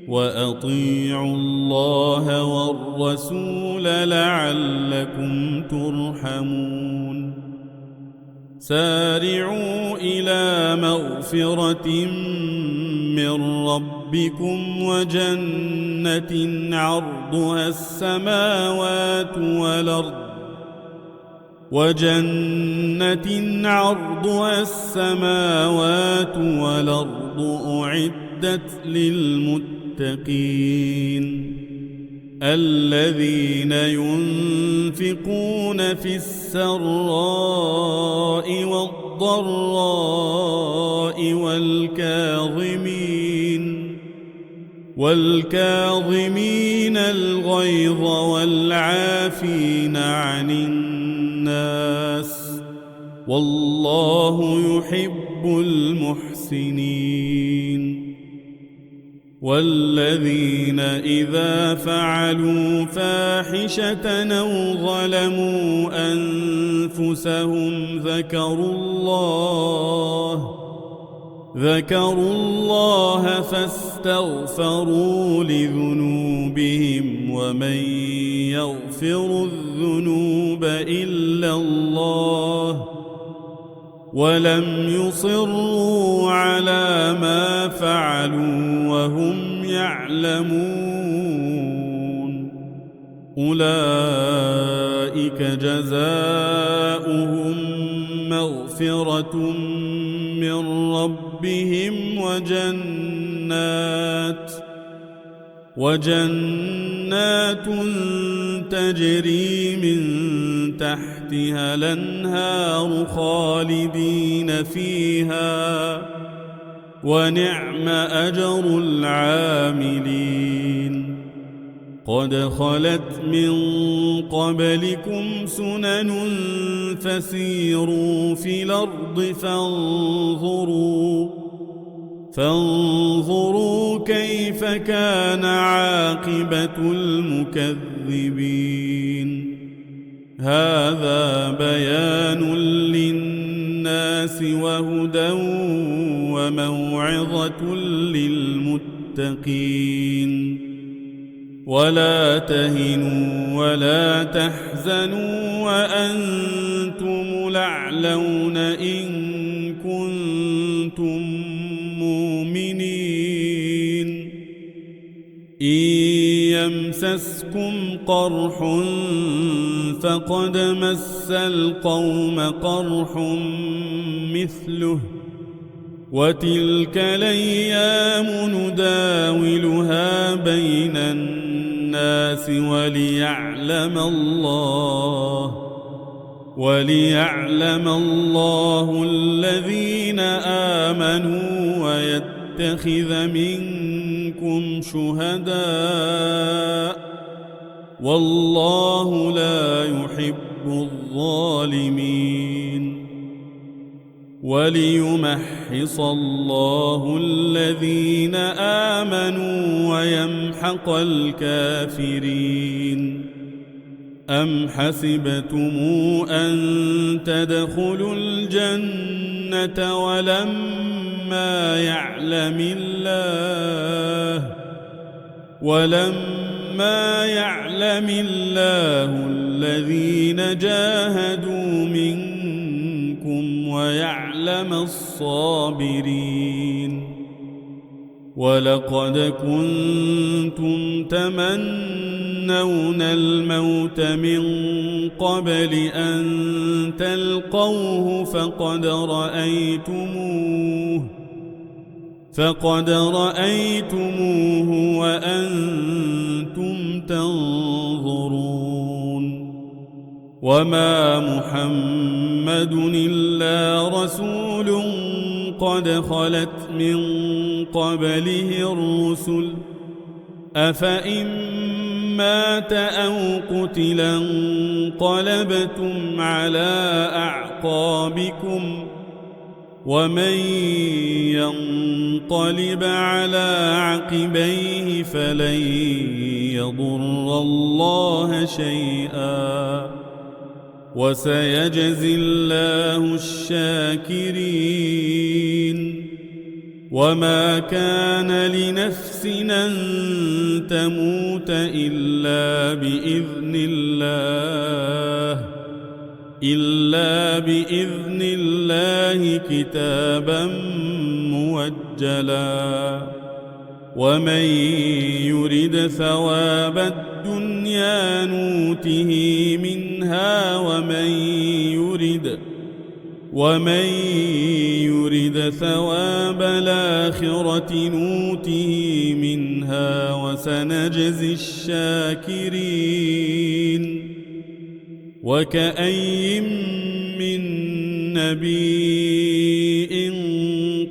وأطيعوا الله والرسول لعلكم ترحمون سارعوا إلى مغفرة من ربكم وجنة عرضها السماوات والأرض أعدت أعدت للمتقين الذين ينفقون في السراء والضراء والكاظمين الغيظ والعافين عن الناس والله يحب المحسنين والذين إذا فعلوا فاحشة أو ظلموا أنفسهم ذكروا الله فاستغفروا لذنوبهم ومن يغفر الذنوب إلا الله ولم يصروا على ما فعلوا وهم يعلمون أولئك جزاؤهم مغفرة من ربهم وجنات تجري من تحتها الأنهار خالدين فيها ونعم أجر العاملين قد خلت من قبلكم سنن فسيروا في الأرض فانظروا كيف كان عاقبة المكذبين هذا بيان للناس وهدى وموعظة للمتقين ولا تهنوا ولا تحزنوا وأنتم الأعلون إن كنتم مؤمنين إن يمسسكم قرح فقد مس القوم قرح مثله وتلك الأيام نداولها بين الناس وليعلم الله الذين آمنوا ويتخذ منكم شهداء والله لا يحب الظالمين وليمحص الله الذين آمنوا ويمحق الكافرين أم حسبتم أن تدخلوا الجنة ولما يعلم الله الذين جاهدوا منكم ويعلم الصابرين ولقد كنتم تمنون الموت من قبل أن تلقوه فقد رأيتموه وأنتم تنظرون وما محمد إلا رسول قد خلت من قبله الرسل أفإن مات أو قتل انقلبتم على أعقابكم ومن ينقلب على عقبيه فلن يضر الله شيئا وسيجزي الله الشاكرين وما كان لنفس أن تموت إلا بإذن الله كتابا مؤجلا ومن يرد ثواب الدنيا نوته منها ومن يرد ثواب الآخرة نوته منها وسنجزي الشاكرين. وكأي من نبي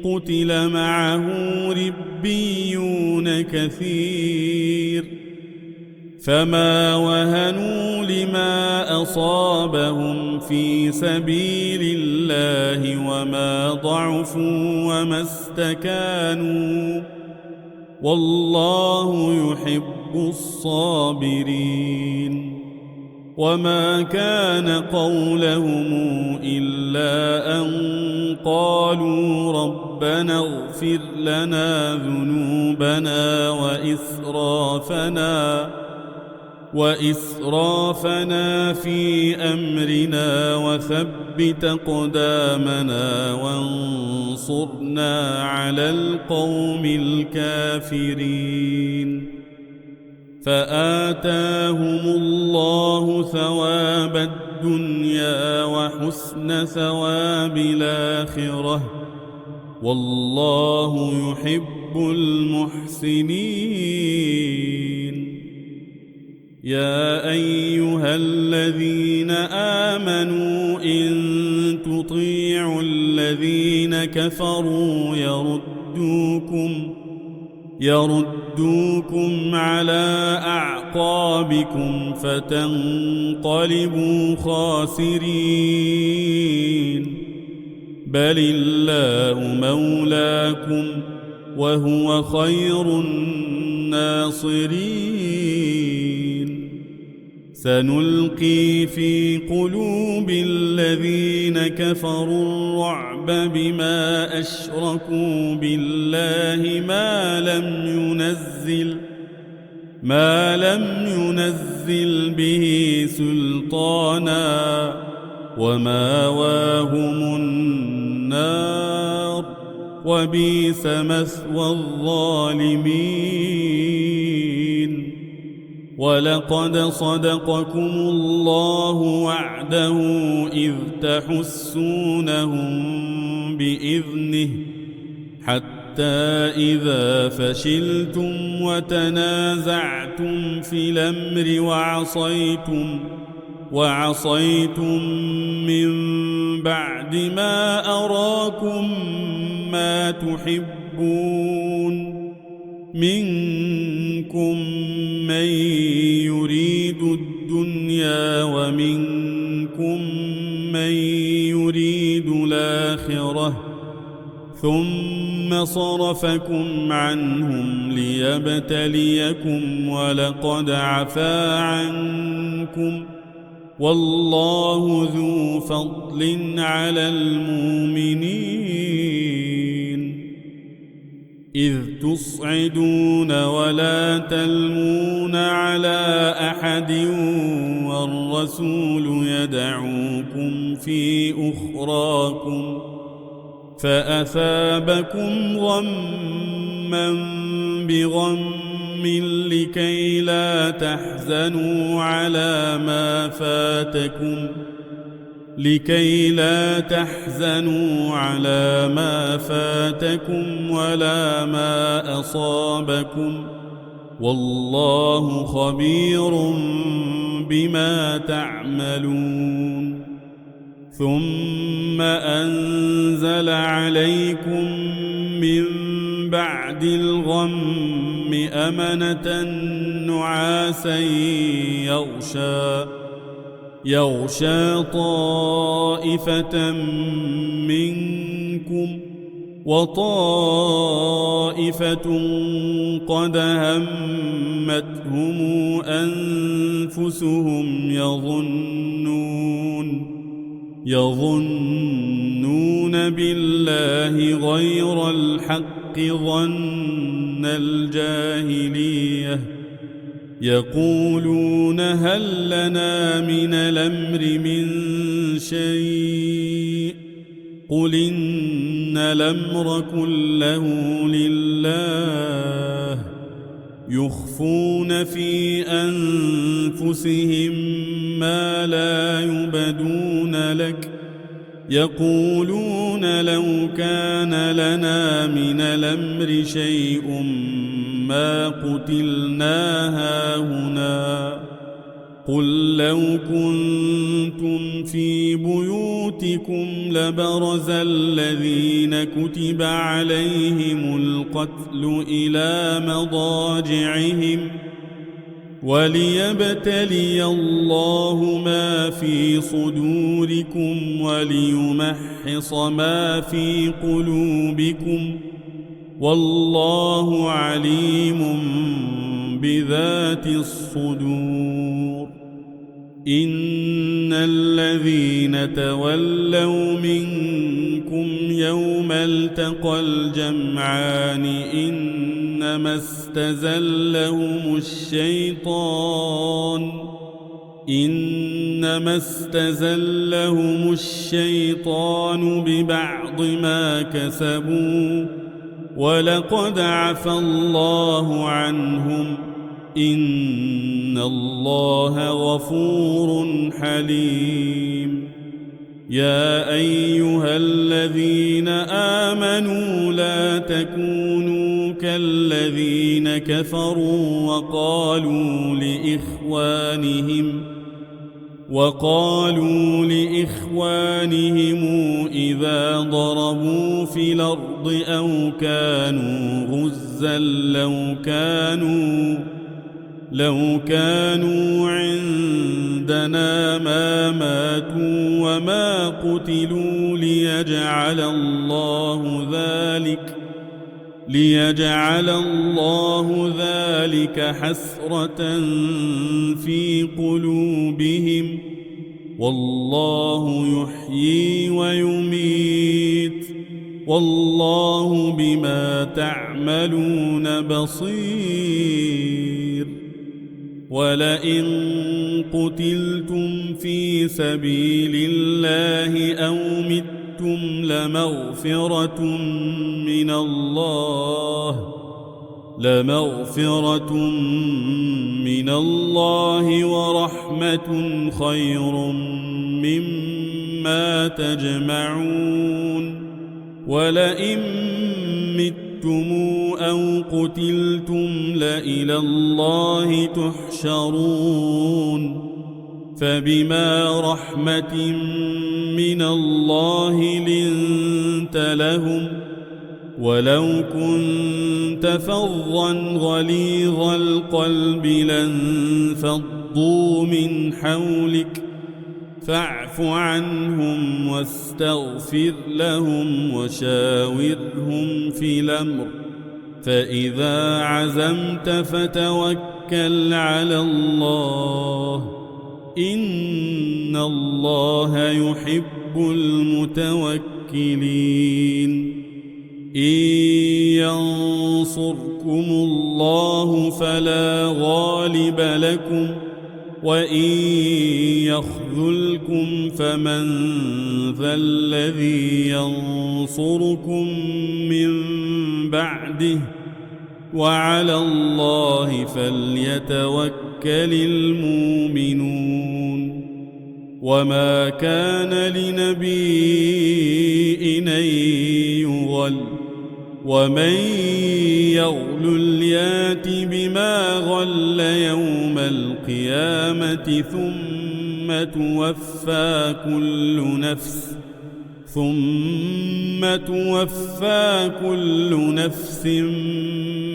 قتل معه ربيون كثير فما وهنوا لما أصابهم في سبيل الله وما ضعفوا وما استكانوا والله يحب الصابرين. وما كان قولهم إلا أن قالوا ربنا اغفر لنا ذنوبنا وإسرافنا في أمرنا وثبت أقدامنا وانصرنا على القوم الكافرين. فآتاهم الله ثواب الدنيا وحسن ثواب الآخرة والله يحب المحسنين. يا أيها الذين آمنوا إن تطيعوا الذين كفروا يردوكم على أعقابكم فتنقلبوا خاسرين. بل الله مولاكم وهو خير الناصرين. سنلقي في قلوب الذين كفروا الرعب بما أشركوا بالله ما لم ينزل به سلطانا وماواهم النار وبئس مثوى الظالمين. ولقد صدقكم الله وعده إذ تحسونهم بإذنه حتى إذا فشلتم وتنازعتم في الأمر وعصيتم من بعد ما أراكم ما تحبون منكم من يريد الدنيا ومنكم من يريد الآخرة ثم صرفكم عنهم ليبتليكم ولقد عفا عنكم والله ذو فضل على المؤمنين. إذ تصعدون ولا تلمون على أحد والرسول يدعوكم في أخراكم فأثابكم غما بغم لكي لا تحزنوا على ما فاتكم ولا ما أصابكم والله خبير بما تعملون. ثم أنزل عليكم من بعد الغم أمنة نعاسا يغشى طائفة منكم وطائفة قد همتهم أنفسهم يظنون بالله غير الحق ظن الجاهلية يقولون هل لنا من الأمر من شيء قل إن الأمر كله لله يخفون في أنفسهم ما لا يبدون لك يقولون لو كان لنا من الأمر شيء ما قتلنا هاهنا قل لو كنتم في بيوتكم لبرز الذين كتب عليهم القتل إلى مضاجعهم وليبتلي الله ما في صدوركم وليمحص ما في قلوبكم والله عليم بذات الصدور إن الذين تولوا منكم يوم التقى الجمعان إنما استزلهم الشيطان ببعض ما كسبوا ولقد عفى الله عنهم إن الله غفور حليم يا أيها الذين آمنوا لا تكونوا كالذين كفروا وقالوا لإخوانهم إذا ضربوا في الأرض أو كانوا غزا لو كانوا عندنا ما ماتوا وما قتلوا ليجعل الله ذلك حسرة في قلوبهم والله يحيي ويميت والله بما تعملون بصير ولئن قتلتم في سبيل الله أو متم لمغفرة من الله ورحمة خير مما تجمعون ولئن متم أو قتلتم لإلى الله تحشرون فبما رحمة من الله لنت لهم ولو كنت فظا غليظ القلب لانفضوا من حولك فاعف عنهم واستغفر لهم وشاورهم في الأمر فإذا عزمت فتوكل على الله إن الله يحب المتوكلين إن ينصركم الله فلا غالب لكم وإن يخذلكم فمن ذا الذي ينصركم من بعده وعلى الله فليتوكل المؤمنون وما كان لنبي أن يغل ومن يغل يات بما غل يوم القيامة ثم توفى كل نفس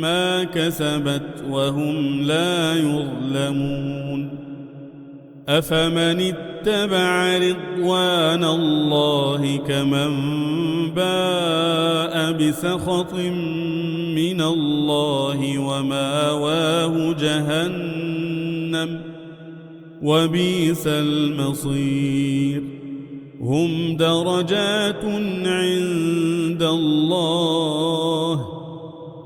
ما كسبت وهم لا يظلمون أفمن اتبع رضوان الله كمن باء بسخط من الله وماواه جهنم وبئس المصير هم درجات عند الله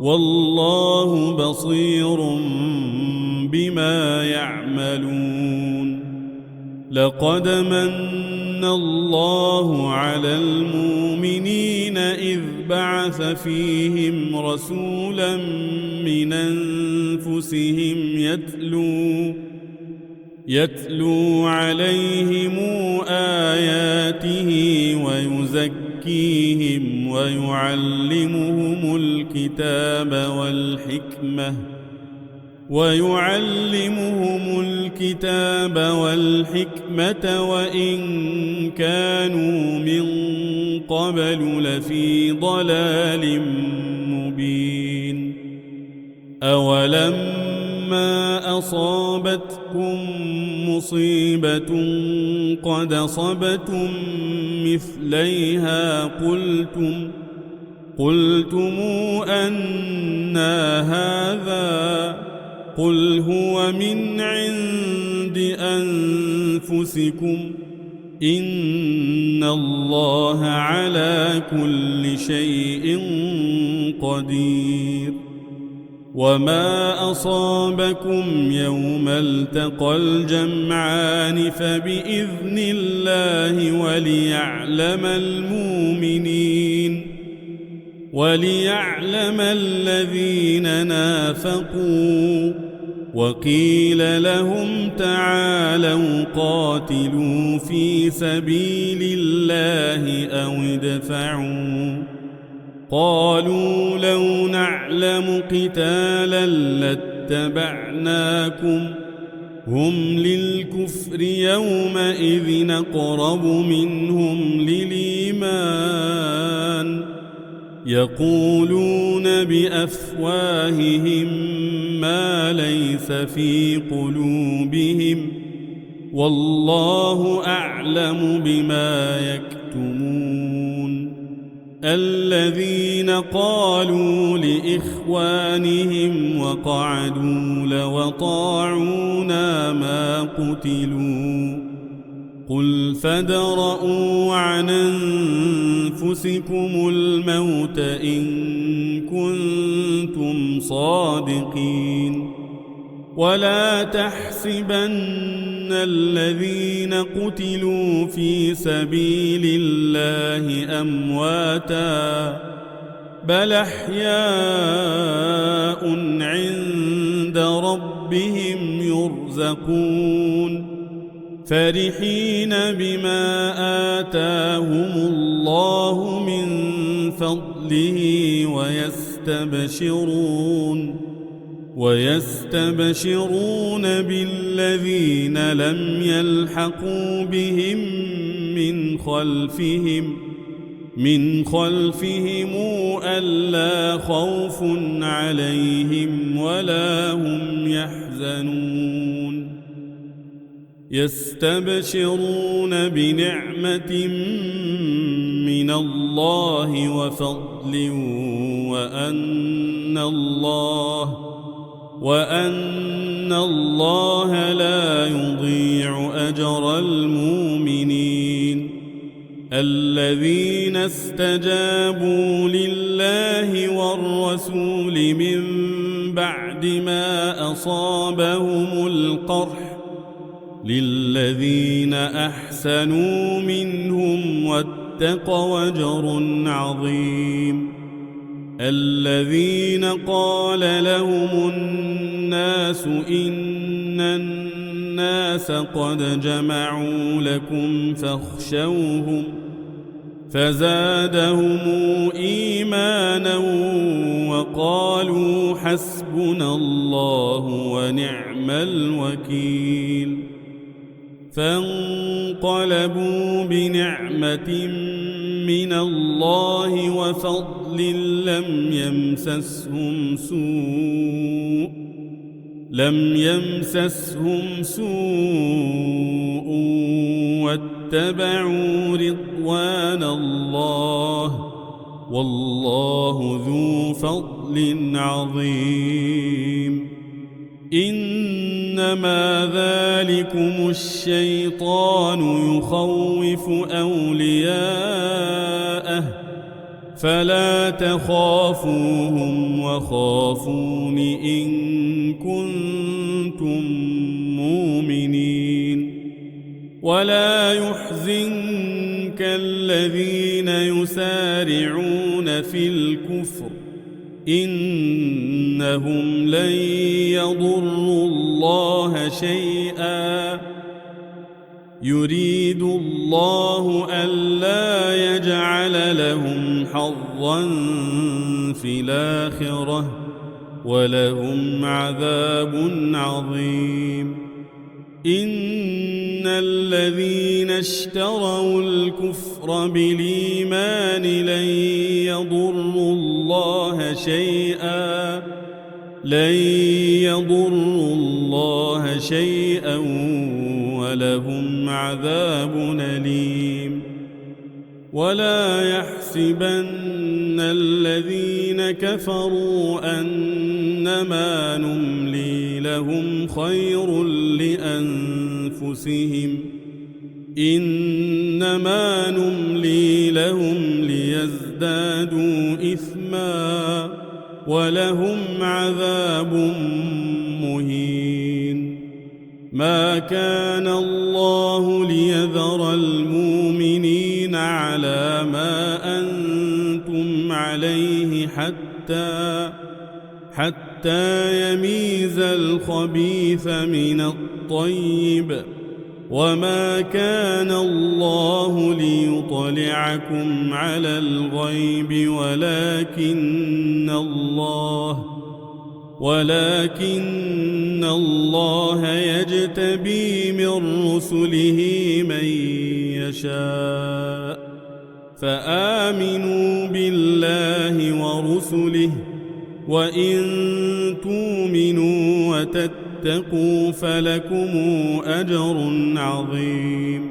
والله بصير بما يعملون لقد من الله على المؤمنين إذ بعث فيهم رسولا من أنفسهم يتلو عليهم آياته ويزكيهم ويعلمهم الكتاب والحكمة وإن كانوا من قبل لفي ضلال مبين. أولما أصابتكم مصيبة قد أصبتم مثليها قلتم أنى هذا قل هو من عند أنفسكم إن الله على كل شيء قدير. وما أصابكم يوم التقى الجمعان فبإذن الله وليعلم الذين نافقوا. وقيل لهم تعالوا قاتلوا في سبيل الله أو ادفعوا قالوا لو نعلم قتالا لاتبعناكم هم للكفر يومئذ أقرب منهم للإيمان يقولون بأفواههم ما ليس في قلوبهم والله أعلم بما يكتمون. الذين قالوا لإخوانهم وقعدوا لو أطاعونا ما قتلوا قل فادرءوا عن أنفسكم الموت إن كنتم صادقين. ولا تحسبن الذين قتلوا في سبيل الله أمواتا بل أحياء عند ربهم يرزقون فرحين بما آتاهم الله من فضله ويستبشرون بالذين لم يلحقوا بهم من خلفهم ألا خوف عليهم ولا هم يحزنون. يستبشرون بنعمة من الله وفضل وأن الله لا يضيع أجر المؤمنين. الذين استجابوا لله والرسول من بعد ما أصابهم القرح للذين أحسنوا منهم واتقوا أجر عظيم. الذين قال لهم الناس إن الناس قد جمعوا لكم فاخشوهم فزادهم إيمانا وقالوا حسبنا الله ونعم الوكيل. فانقلبوا بنعمة من الله وفضل لم يمسسهم سوء واتبعوا رضوان الله والله ذو فضل عظيم. إنما ذلكم الشيطان يخوف أولياءه فلا تخافوهم وخافون إن كنتم مؤمنين. ولا يحزنك الذين يسارعون في الكفر إنهم لن يضروا الله شيئا يريد الله ألا يجعل لهم حظا في الآخرة ولهم عذاب عظيم إن الذين اشتروا الكفر بالإيمان لن يضروا الله شيئا ولهم عذاب أليم ولا يحسبن الذين كفروا أنما نملي لهم خير لأنفسهم إنما نملي لهم ليزدادوا إثما ولهم عذاب مهين ما كان الله ليذر المؤمنين على ما أنتم عليه حتى يميز الخبيث من الطيب وما كان الله ليطلعكم على الغيب ولكن الله يجتبي من رسله من يشاء فآمنوا بالله ورسله وإن تؤمنوا وتتقوا فلكم أجر عظيم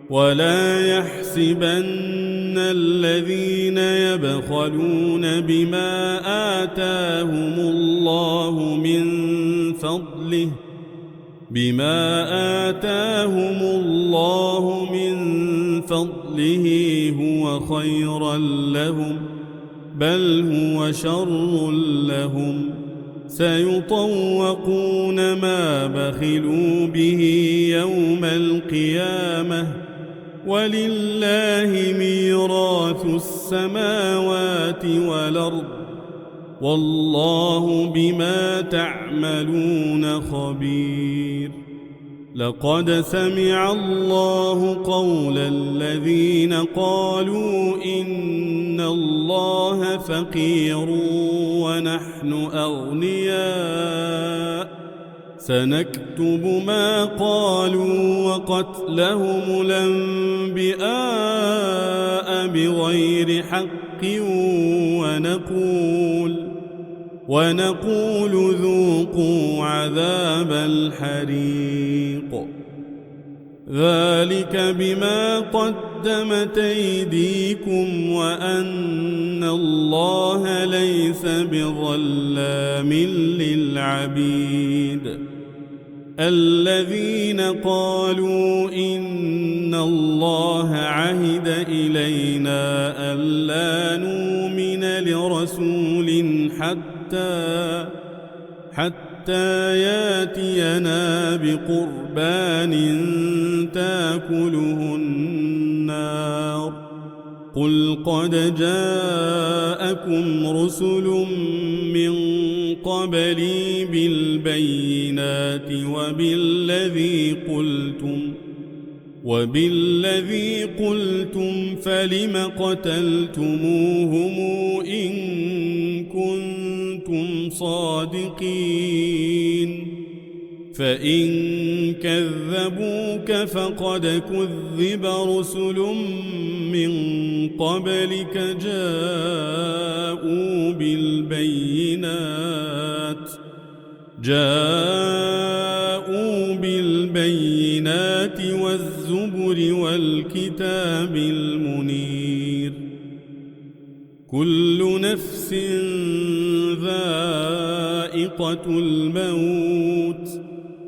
ولا يحسبن الذين يبخلون بما آتاهم الله من فضله هو خيرا لهم بل هو شر لهم سيطوقون ما بخلوا به يوم القيامة ولله ميراث السماوات والأرض والله بما تعملون خبير لقد سمع الله قول الذين قالوا إن الله فقير ونحن أغنياء سنكتب ما قالوا وقتلهم الأنبياء بغير حق ونقول ذوقوا عذاب الحريق ذلك بما قدمت أيديكم وأن الله ليس بظلام للعبيد الذين قالوا إن الله عهد إلينا ألا نؤمن لرسول حتى ياتينا بقربان تاكله النار قل قد جاءكم رسل من قبلي بالبينات وبالذي قلتم فلم قتلتموهم إن كنتم صادقين فإن كذبوك فقد كذب رسل من قبلك جاءوا بالبينات والزبر والكتاب المنير كل نفس ذائقة الموت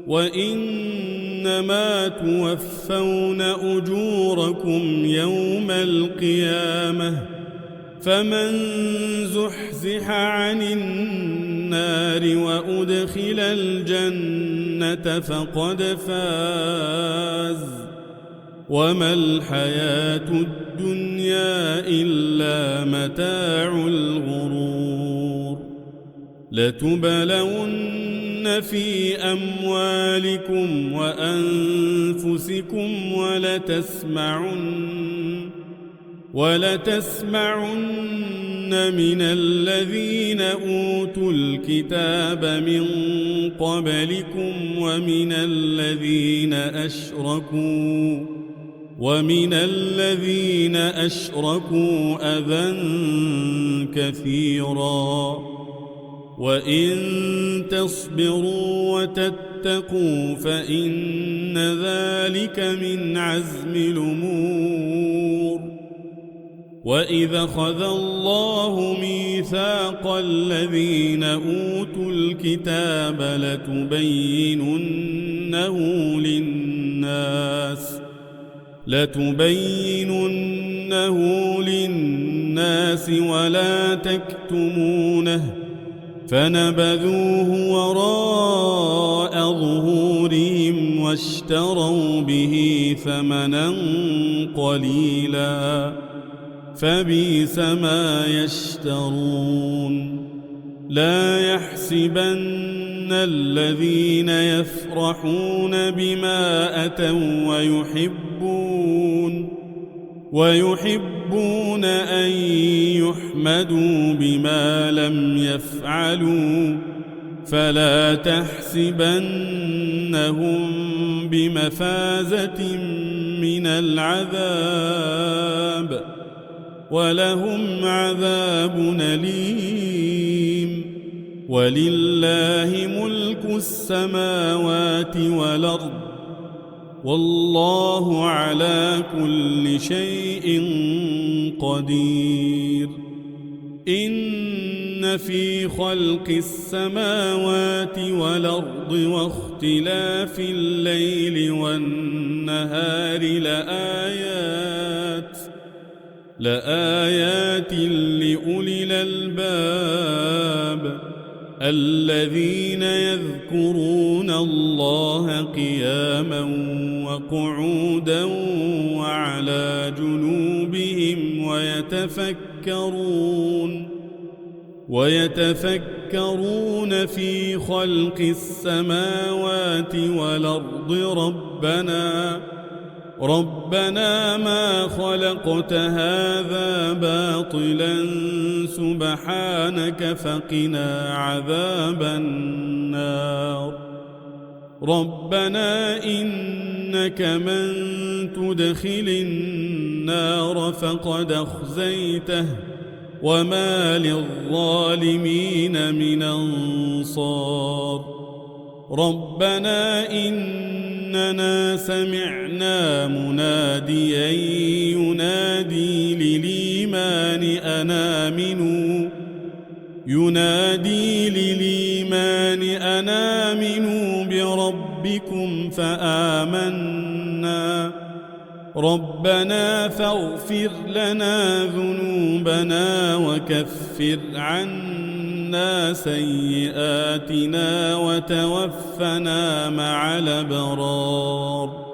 وإنما توفون أجوركم يوم القيامة فمن زحزح عن النار وأدخل الجنة فقد فاز وما الحياة الدنيا إلا متاع الغرور لتبلون في أموالكم وأنفسكم ولتسمعن من الذين أوتوا الكتاب من قبلكم ومن الذين أشركوا أذى كثيرا، وإن تصبروا وتتقوا فإن ذلك من عزم الأمور. وإذا أخذ الله ميثاق الذين أوتوا الكتاب لتبيننه للناس ولا تكتمونه، فنبذوه وراء ظهورهم واشتروا به ثمنا قليلا، فبئس ما يشترون. لا يحسبن الذين يفرحون بما أتوا ويحبون أن يحمدوا بما لم يفعلوا، فلا تحسبنهم بمفازة من العذاب، ولهم عذاب أليم. ولله ملك السماوات والأرض، والله على كل شيء قدير. إن في خلق السماوات والأرض واختلاف الليل والنهار لآيات لأولي الألباب، الذين يذكرون الله قياما وقعودا وعلى جنوبهم ويتفكرون في خلق السماوات والأرض ربنا ما خلقت هذا باطلا سبحانك فقنا عذاب النار. ربنا إنك من تدخل النار فقد أخزيته وما للظالمين من أنصار. ربنا إننا سمعنا مناديا ينادي للإيمان أن آمنوا بربكم فآمنا. ربنا فاغفر لنا ذنوبنا وكفر عنا سيئاتنا وتوفنا مع الأبرار.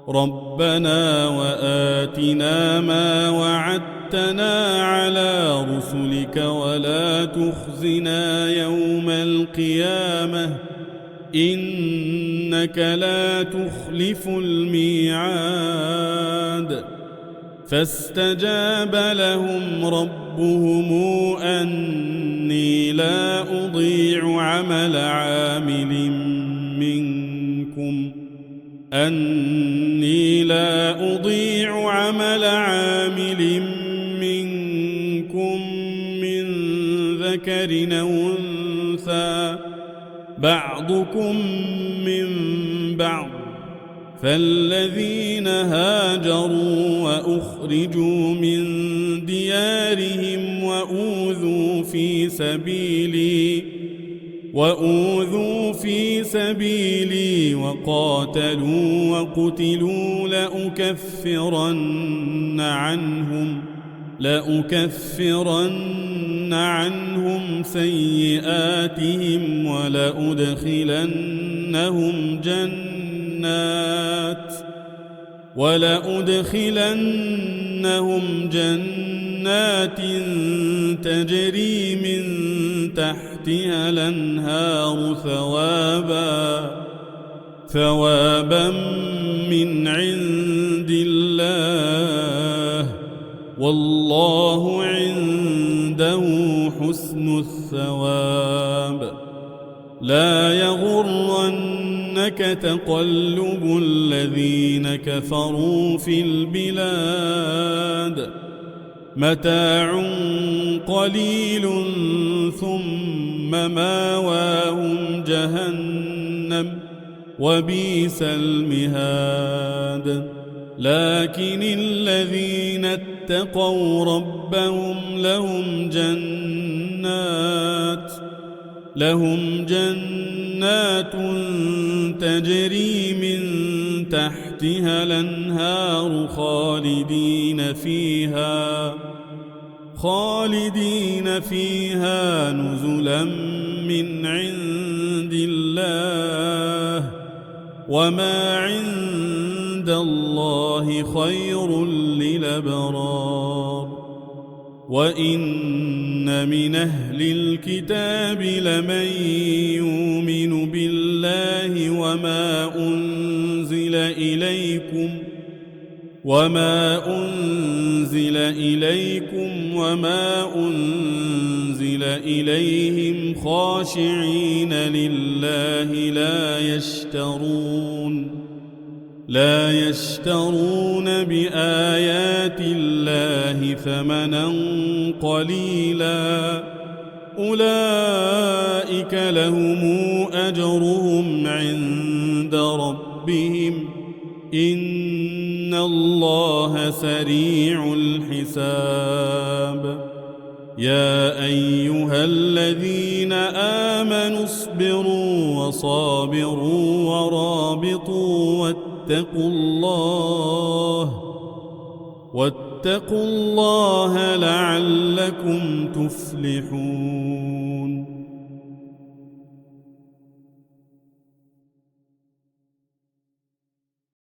ربنا وآتنا ما وعدتنا على رسلك ولا تخزنا يوم القيامة إنك لا تخلف الميعاد. فاستجاب لهم ربهم أني لا أضيع عمل عامل منكم من ذكر أو أنثى بعضكم من بعض. فالذين هاجروا وأخرجوا من ديارهم وأوذوا في سبيلي وقاتلوا وقتلوا لأكفرن عنهم سيئاتهم ولأدخلنهم جنات جنات تجري من تحتها الأنهار ثوابا من عند الله، والله عنده حسن الثواب. لا يغرنك تقلب الذين كفروا في البلاد، متاع قليل ثم ماواهم جهنم وبئس المهاد. لكن الذين اتقوا ربهم لهم جنات تجري من تحتها الأنهار خالدين فيها نزلا من عند الله، وما عند الله خير للأبرار. وإن من أهل الكتاب لمن يؤمن بالله وما أنزل إليكم وما أنزل إليهم خاشعين لله لا يشترون بآيات الله ثمنا قليلا، أولئك لهم أجرهم عند ربهم، إن الله سريع الحساب. يا أيها الذين آمنوا اصبروا وصابروا ورابطوا واتقوا الله لعلكم تفلحون.